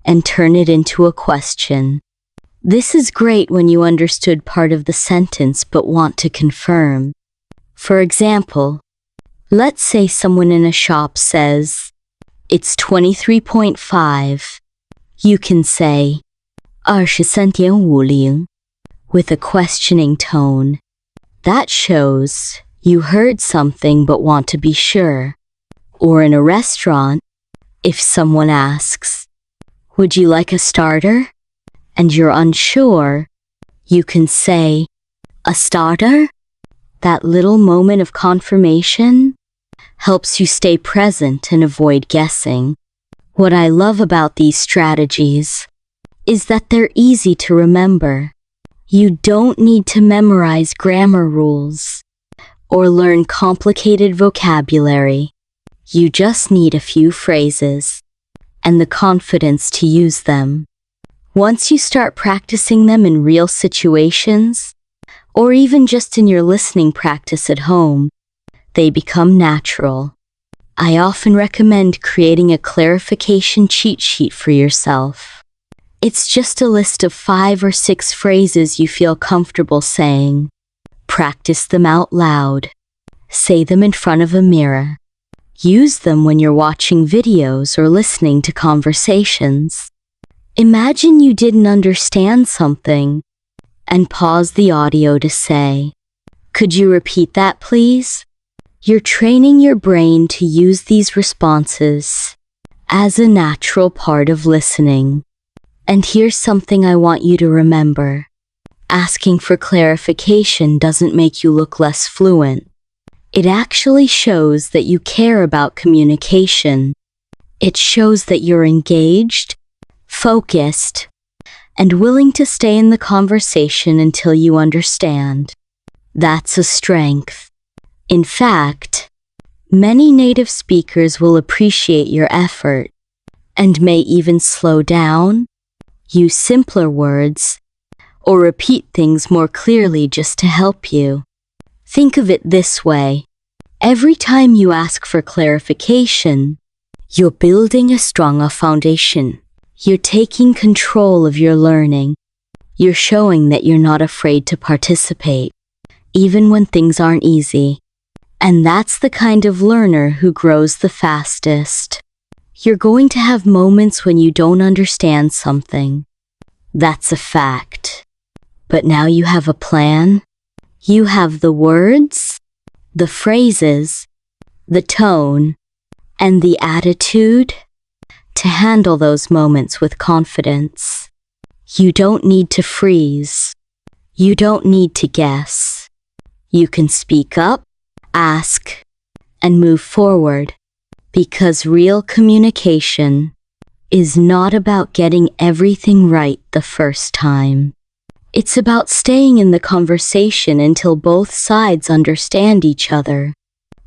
and turn it into a question. This is great when you understood part of the sentence but want to confirm. For example, let's say someone in a shop says, "It's 23.5. You can say, 23.50, with a questioning tone. That shows you heard something but want to be sure. Or in a restaurant, if someone asks, "Would you like a starter?" and you're unsure, you can say, "A starter?" That little moment of confirmation helps you stay present and avoid guessing. What I love about these strategies is that they're easy to remember. You don't need to memorize grammar rules or learn complicated vocabulary. You just need a few phrases and the confidence to use them. Once you start practicing them in real situations, or even just in your listening practice at home, they become natural. I often recommend creating a clarification cheat sheet for yourself. It's just a list of 5 or 6 phrases you feel comfortable saying. Practice them out loud. Say them in front of a mirror. Use them when you're watching videos or listening to conversations. Imagine you didn't understand something, and pause the audio to say, "Could you repeat that, please?" You're training your brain to use these responses as a natural part of listening. And here's something I want you to remember. Asking for clarification doesn't make you look less fluent. It actually shows that you care about communication. It shows that you're engaged, focused, and willing to stay in the conversation until you understand. That's a strength. In fact, many native speakers will appreciate your effort and may even slow down, use simpler words, or repeat things more clearly just to help you. Think of it this way. Every time you ask for clarification, you're building a stronger foundation. You're taking control of your learning. You're showing that you're not afraid to participate, even when things aren't easy. And that's the kind of learner who grows the fastest. You're going to have moments when you don't understand something. That's a fact. But now you have a plan. You have the words, the phrases, the tone, and the attitude to handle those moments with confidence. You don't need to freeze. You don't need to guess. You can speak up, ask, and move forward, because real communication is not about getting everything right the first time. It's about staying in the conversation until both sides understand each other.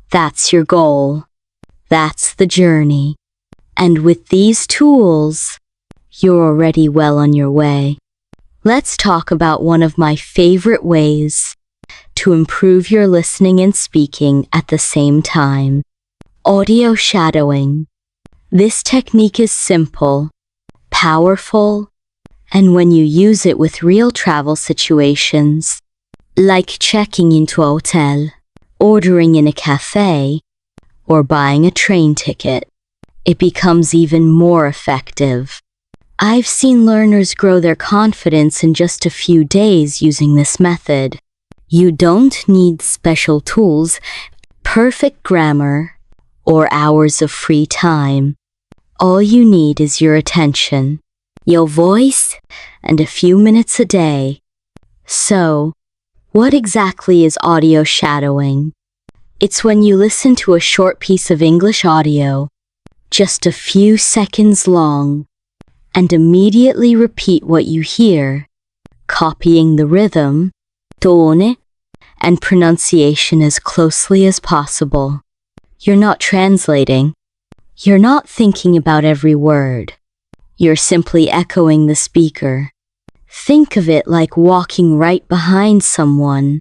That's your goal. That's the journey. And with these tools, you're already well on your way. Let's talk about one of my favorite ways to improve your listening and speaking at the same time. Audio shadowing. This technique is simple, powerful, and when you use it with real travel situations, like checking into a hotel, ordering in a cafe, or buying a train ticket, it becomes even more effective. I've seen learners grow their confidence in just a few days using this method. You don't need special tools, perfect grammar, or hours of free time. All you need is your attention, your voice, and a few minutes a day. So, what exactly is audio shadowing? It's when you listen to a short piece of English audio, just a few seconds long, and immediately repeat what you hear, copying the rhythm, tone, and pronunciation as closely as possible. You're not translating. You're not thinking about every word. You're simply echoing the speaker. Think of it like walking right behind someone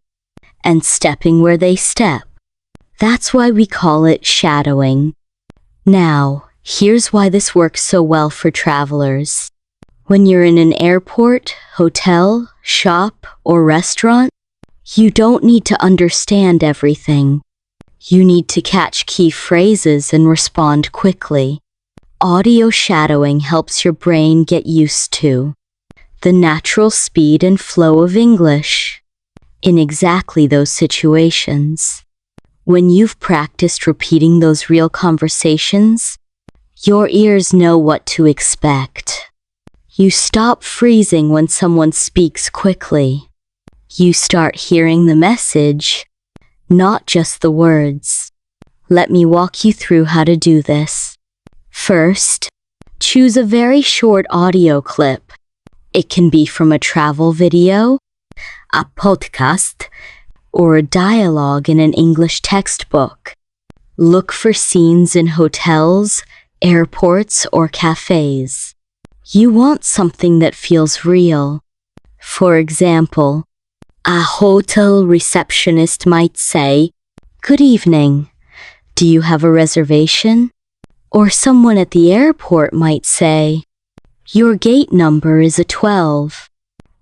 and stepping where they step. That's why we call it shadowing. Now, here's why this works so well for travelers. When you're in an airport, hotel, shop, or restaurant, you don't need to understand everything. You need to catch key phrases and respond quickly. Audio shadowing helps your brain get used to the natural speed and flow of English in exactly those situations. When you've practiced repeating those real conversations, your ears know what to expect. You stop freezing when someone speaks quickly. You start hearing the message, not just the words. Let me walk you through how to do this. First, choose a very short audio clip. It can be from a travel video, a podcast, or a dialogue in an English textbook. Look for scenes in hotels, airports, or cafes. You want something that feels real. For example, a hotel receptionist might say, "Good evening. Do you have a reservation?" Or someone at the airport might say, "Your gate number is a 12.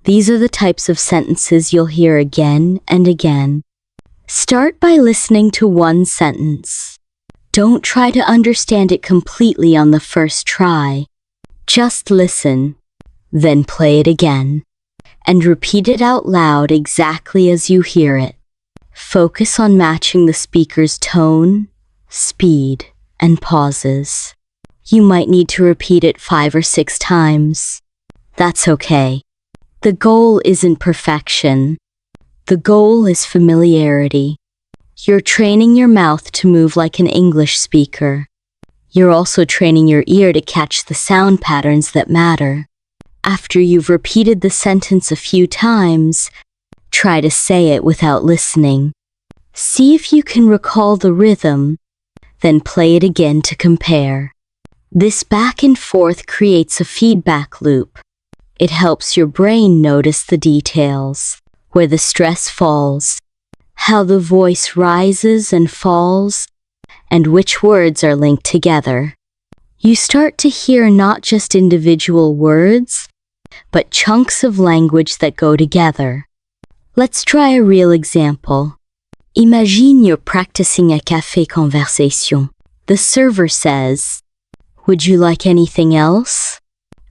These are the types of sentences you'll hear again and again. Start by listening to one sentence. Don't try to understand it completely on the first try. Just listen, then play it again, and repeat it out loud exactly as you hear it. Focus on matching the speaker's tone, speed, and pauses. You might need to repeat it 5 or 6 times. That's okay. The goal isn't perfection. The goal is familiarity. You're training your mouth to move like an English speaker. You're also training your ear to catch the sound patterns that matter. After you've repeated the sentence a few times, try to say it without listening. See if you can recall the rhythm, then play it again to compare. This back and forth creates a feedback loop. It helps your brain notice the details, where the stress falls, how the voice rises and falls, and which words are linked together. You start to hear not just individual words, but chunks of language that go together. Let's try a real example. Imagine you're practicing a café conversation. The server says, "Would you like anything else?"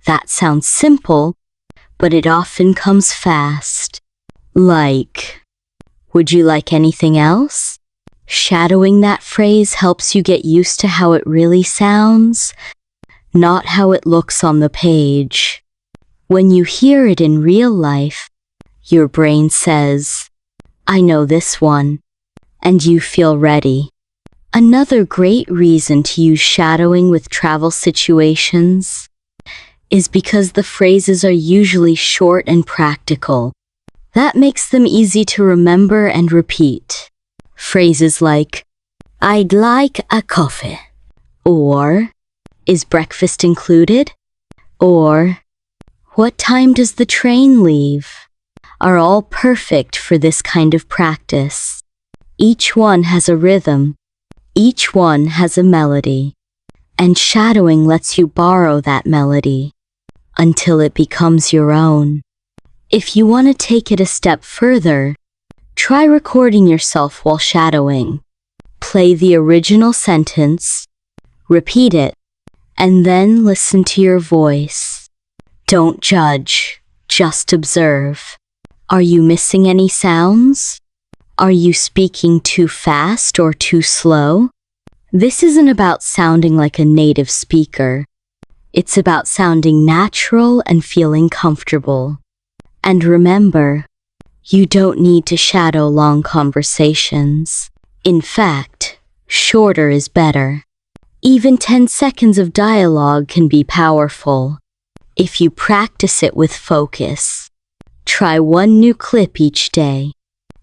That sounds simple, but it often comes fast. Like, "Would you like anything else?" Shadowing that phrase helps you get used to how it really sounds, not how it looks on the page. When you hear it in real life, your brain says, "I know this one," and you feel ready. Another great reason to use shadowing with travel situations is because the phrases are usually short and practical. That makes them easy to remember and repeat. Phrases like, "I'd like a coffee," or Is breakfast included? Or, what time does the train leave? Are all perfect for this kind of practice. Each one has a rhythm. Each one has a melody. And shadowing lets you borrow that melody until it becomes your own. If you want to take it a step further, try recording yourself while shadowing. Play the original sentence, repeat it, and then listen to your voice. Don't judge, just observe. Are you missing any sounds? Are you speaking too fast or too slow? This isn't about sounding like a native speaker. It's about sounding natural and feeling comfortable. And remember, you don't need to shadow long conversations. In fact, shorter is better. Even 10 seconds of dialogue can be powerful if you practice it with focus. Try one new clip each day.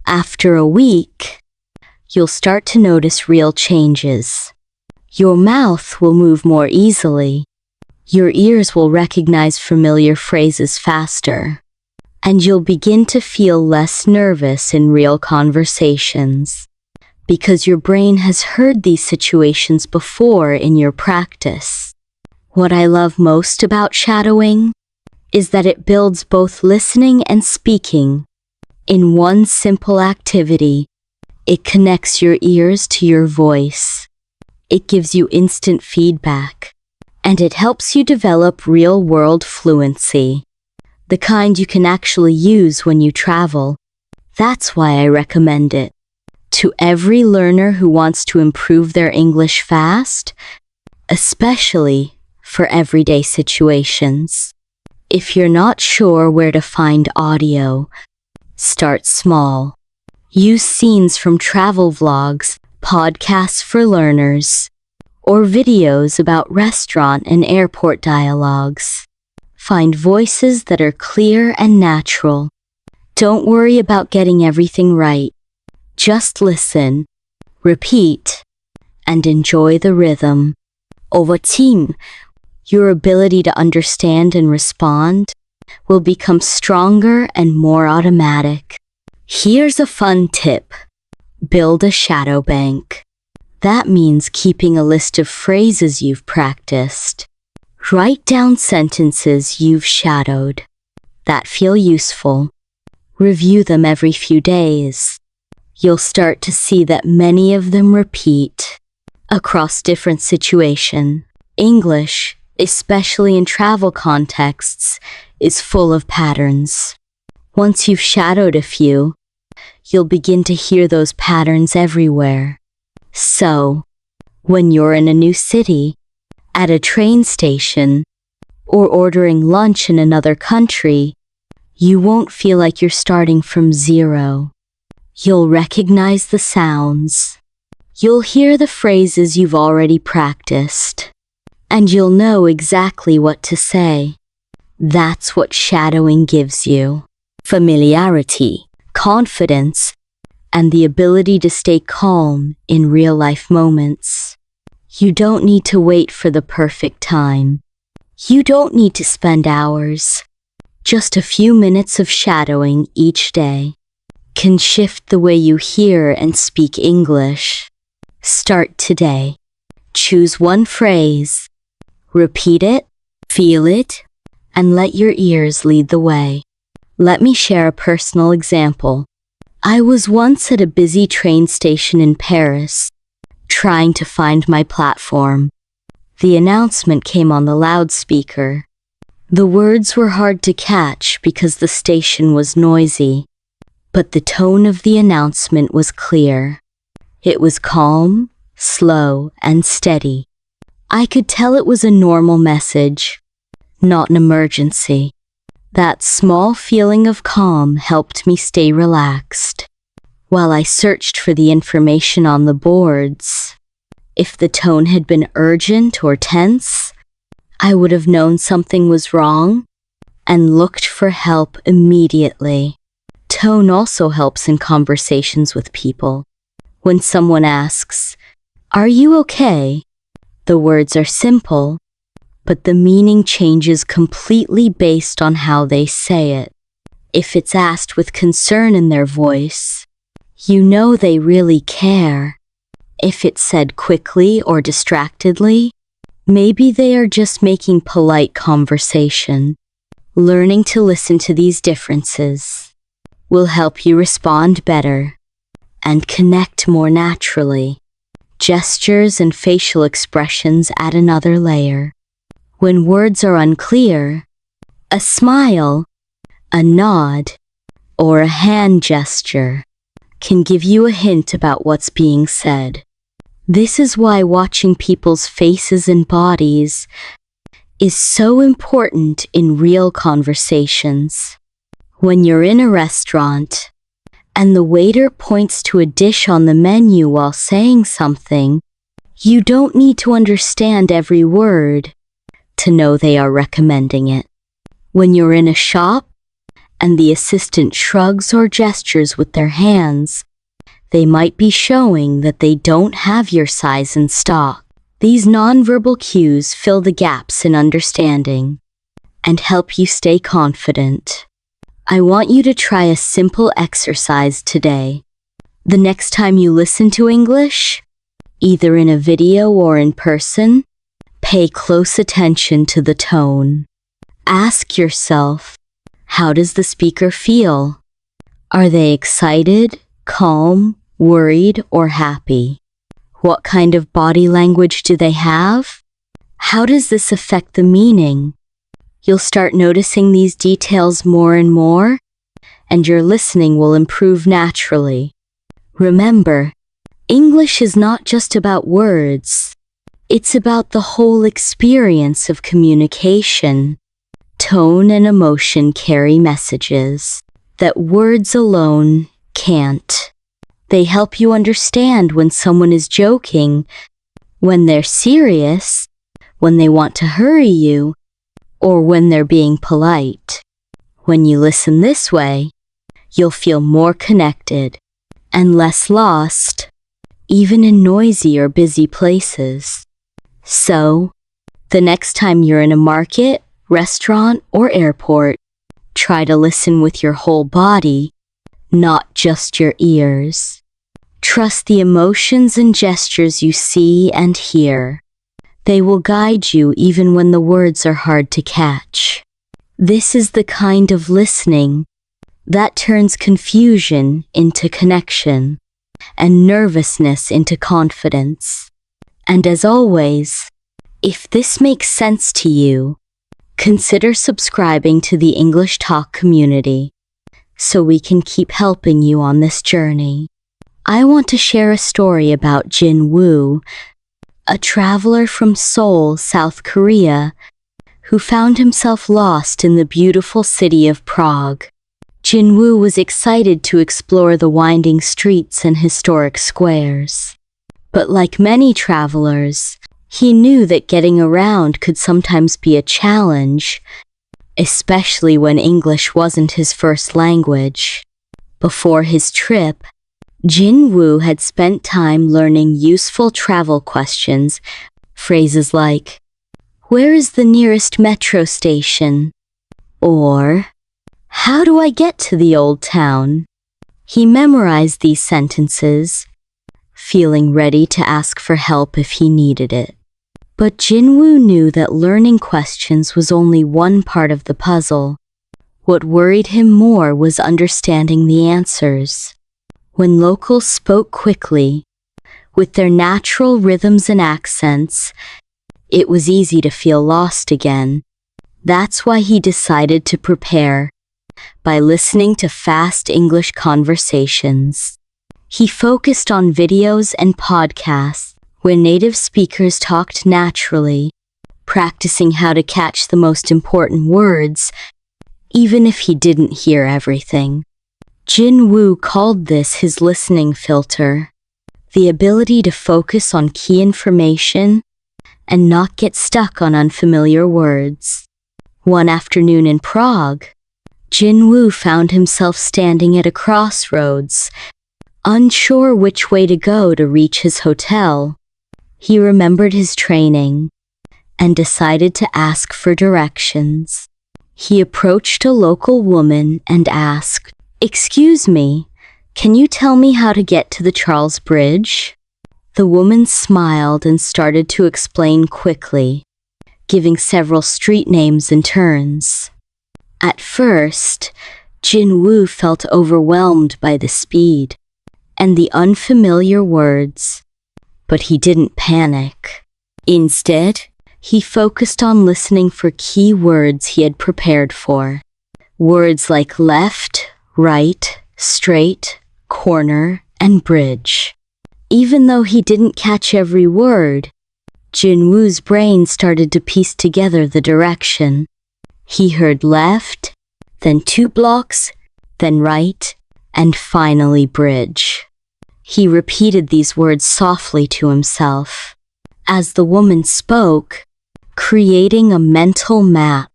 After a week, you'll start to notice real changes. Your mouth will move more easily. Your ears will recognize familiar phrases faster. And you'll begin to feel less nervous in real conversations, because your brain has heard these situations before in your practice. What I love most about shadowing is that it builds both listening and speaking in one simple activity. It connects your ears to your voice. It gives you instant feedback, and it helps you develop real-world fluency, the kind you can actually use when you travel. That's why I recommend it to every learner who wants to improve their English fast, especially for everyday situations. If you're not sure where to find audio, start small. Use scenes from travel vlogs, podcasts for learners, or videos about restaurant and airport dialogues. Find voices that are clear and natural. Don't worry about getting everything right. Just listen, repeat, and enjoy the rhythm. Over time, your ability to understand and respond will become stronger and more automatic. Here's a fun tip. Build a shadow bank. That means keeping a list of phrases you've practiced. Write down sentences you've shadowed that feel useful. Review them every few days. You'll start to see that many of them repeat across different situations. English, especially in travel contexts, is full of patterns. Once you've shadowed a few, you'll begin to hear those patterns everywhere. So, when you're in a new city, at a train station, or ordering lunch in another country, you won't feel like you're starting from zero. You'll recognize the sounds. You'll hear the phrases you've already practiced. And you'll know exactly what to say. That's what shadowing gives you. Familiarity, confidence, and the ability to stay calm in real-life moments. You don't need to wait for the perfect time. You don't need to spend hours. Just a few minutes of shadowing each day can shift the way you hear and speak English. Start today. Choose one phrase, repeat it, feel it, and let your ears lead the way. Let me share a personal example. I was once at a busy train station in Paris, trying to find my platform. The announcement came on the loudspeaker. The words were hard to catch because the station was noisy, but the tone of the announcement was clear. It was calm, slow, and steady. I could tell it was a normal message, not an emergency. That small feeling of calm helped me stay relaxed while I searched for the information on the boards. If the tone had been urgent or tense, I would have known something was wrong and looked for help immediately. Tone also helps in conversations with people. When someone asks, "Are you okay?" the words are simple, but the meaning changes completely based on how they say it. If it's asked with concern in their voice, you know they really care. If it's said quickly or distractedly, maybe they are just making polite conversation. Learning to listen to these differences will help you respond better and connect more naturally. Gestures and facial expressions add another layer. When words are unclear, a smile, a nod, or a hand gesture can give you a hint about what's being said. This is why watching people's faces and bodies is so important in real conversations. When you're in a restaurant and the waiter points to a dish on the menu while saying something, you don't need to understand every word to know they are recommending it. When you're in a shop and the assistant shrugs or gestures with their hands, they might be showing that they don't have your size in stock. These nonverbal cues fill the gaps in understanding and help you stay confident. I want you to try a simple exercise today. The next time you listen to English, either in a video or in person, pay close attention to the tone. Ask yourself, how does the speaker feel? Are they excited, calm, worried, or happy? What kind of body language do they have? How does this affect the meaning? You'll start noticing these details more and more, and your listening will improve naturally. Remember, English is not just about words. It's about the whole experience of communication. Tone and emotion carry messages that words alone can't. They help you understand when someone is joking, when they're serious, when they want to hurry you, or when they're being polite. When you listen this way, you'll feel more connected and less lost, even in noisy or busy places. So, the next time you're in a market, restaurant, or airport, try to listen with your whole body, not just your ears. Trust the emotions and gestures you see and hear. They will guide you even when the words are hard to catch. This is the kind of listening that turns confusion into connection and nervousness into confidence. And as always, if this makes sense to you, consider subscribing to the English Talk community so we can keep helping you on this journey. I want to share a story about Jin Wu, a traveler from Seoul, South Korea, who found himself lost in the beautiful city of Prague. Jin Wu was excited to explore the winding streets and historic squares. But like many travelers, he knew that getting around could sometimes be a challenge, especially when English wasn't his first language. Before his trip, Jin Wu had spent time learning useful travel questions, phrases like, "Where is the nearest metro station?" Or, "How do I get to the old town?" He memorized these sentences, feeling ready to ask for help if he needed it. But Jin Wu knew that learning questions was only one part of the puzzle. What worried him more was understanding the answers. When locals spoke quickly, with their natural rhythms and accents, it was easy to feel lost again. That's why he decided to prepare by listening to fast English conversations. He focused on videos and podcasts where native speakers talked naturally, practicing how to catch the most important words, even if he didn't hear everything. Jin Wu called this his listening filter, the ability to focus on key information and not get stuck on unfamiliar words. One afternoon in Prague, Jin Wu found himself standing at a crossroads, unsure which way to go to reach his hotel. He remembered his training and decided to ask for directions. He approached a local woman and asked, "Excuse me, can you tell me how to get to the Charles Bridge?" The woman smiled and started to explain quickly, giving several street names and turns. At first, Jin Wu felt overwhelmed by the speed and the unfamiliar words, but he didn't panic. Instead, he focused on listening for key words he had prepared for. Words like left, right, straight, corner, and bridge. Even though he didn't catch every word, Jin Wu's brain started to piece together the direction. He heard left, then 2 blocks, then right, and finally bridge. He repeated these words softly to himself as the woman spoke, creating a mental map.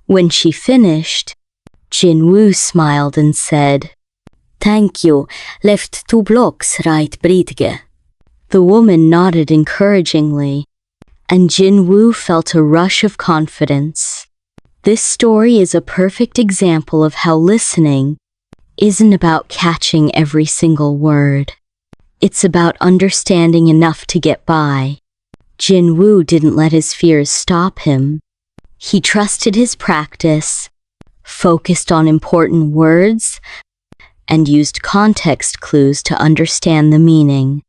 When she finished, Jin Wu smiled and said, "Thank you, left 2 blocks, right bridge." The woman nodded encouragingly, and Jin Wu felt a rush of confidence. This story is a perfect example of how listening isn't about catching every single word. It's about understanding enough to get by. Jin Wu didn't let his fears stop him. He trusted his practice, focused on important words, and used context clues to understand the meaning.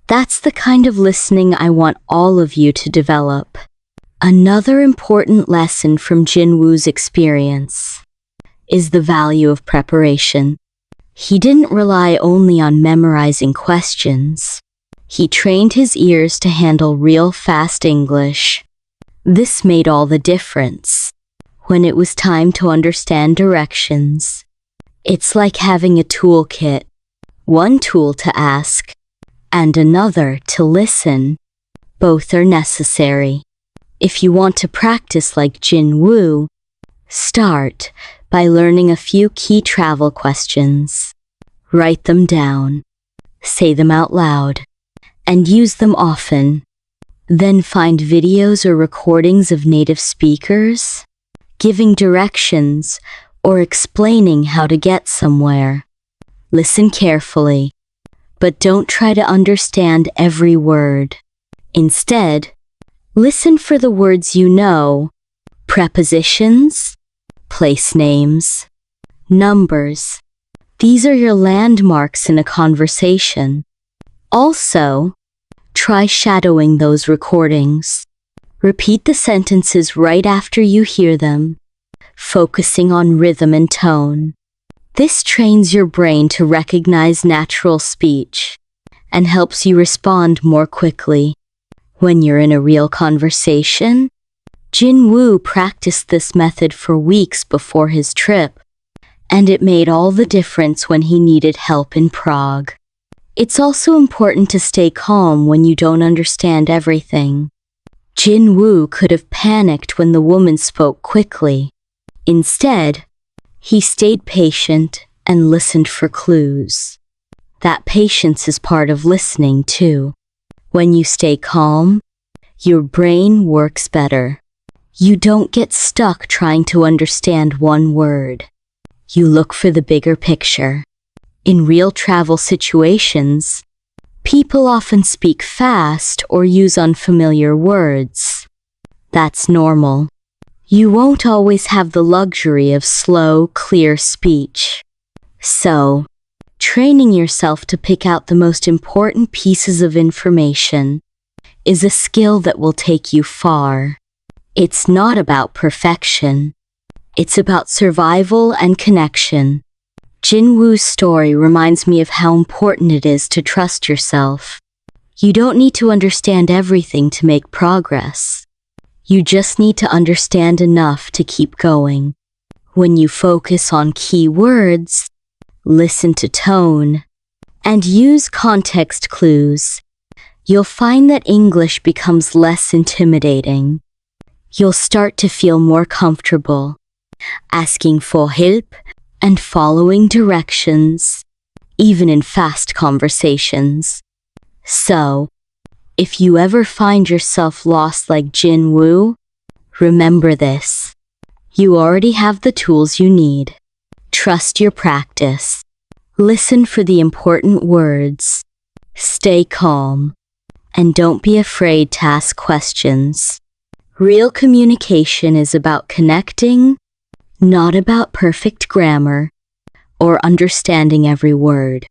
That's the kind of listening I want all of you to develop. Another important lesson from Jin Wu's experience is the value of preparation. He didn't rely only on memorizing questions. He trained his ears to handle real fast English. This made all the difference. When it was time to understand directions, it's like having a toolkit, one tool to ask, and another to listen. Both are necessary. If you want to practice like Jin Wu, start by learning a few key travel questions. Write them down, say them out loud, and use them often. Then find videos or recordings of native speakers, giving directions or explaining how to get somewhere. Listen carefully, but don't try to understand every word. Instead, listen for the words you know, prepositions, place names, numbers. These are your landmarks in a conversation. Also, try shadowing those recordings. Repeat the sentences right after you hear them, focusing on rhythm and tone. This trains your brain to recognize natural speech and helps you respond more quickly. When you're in a real conversation, Jin Wu practiced this method for weeks before his trip, and it made all the difference when he needed help in Prague. It's also important to stay calm when you don't understand everything. Jin Wu could have panicked when the woman spoke quickly. Instead, he stayed patient and listened for clues. That patience is part of listening too. When you stay calm, your brain works better. You don't get stuck trying to understand one word. You look for the bigger picture. In real travel situations, people often speak fast or use unfamiliar words. That's normal. You won't always have the luxury of slow, clear speech. So, training yourself to pick out the most important pieces of information is a skill that will take you far. It's not about perfection. It's about survival and connection. Jin Wu's story reminds me of how important it is to trust yourself. You don't need to understand everything to make progress. You just need to understand enough to keep going. When you focus on key words, listen to tone, and use context clues, you'll find that English becomes less intimidating. You'll start to feel more comfortable, asking for help and following directions, even in fast conversations. So, If you ever find yourself lost like Jin Wu, remember this. You already have the tools you need. Trust your practice. Listen for the important words. Stay calm. And don't be afraid to ask questions. Real communication is about connecting, not about perfect grammar or understanding every word.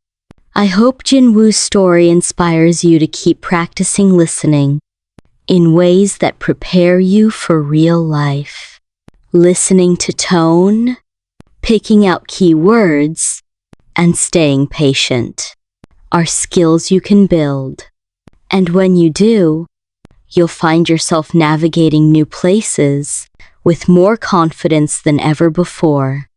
I hope Jin Wu's story inspires you to keep practicing listening in ways that prepare you for real life. Listening to tone, picking out key words, and staying patient are skills you can build. And when you do, you'll find yourself navigating new places with more confidence than ever before.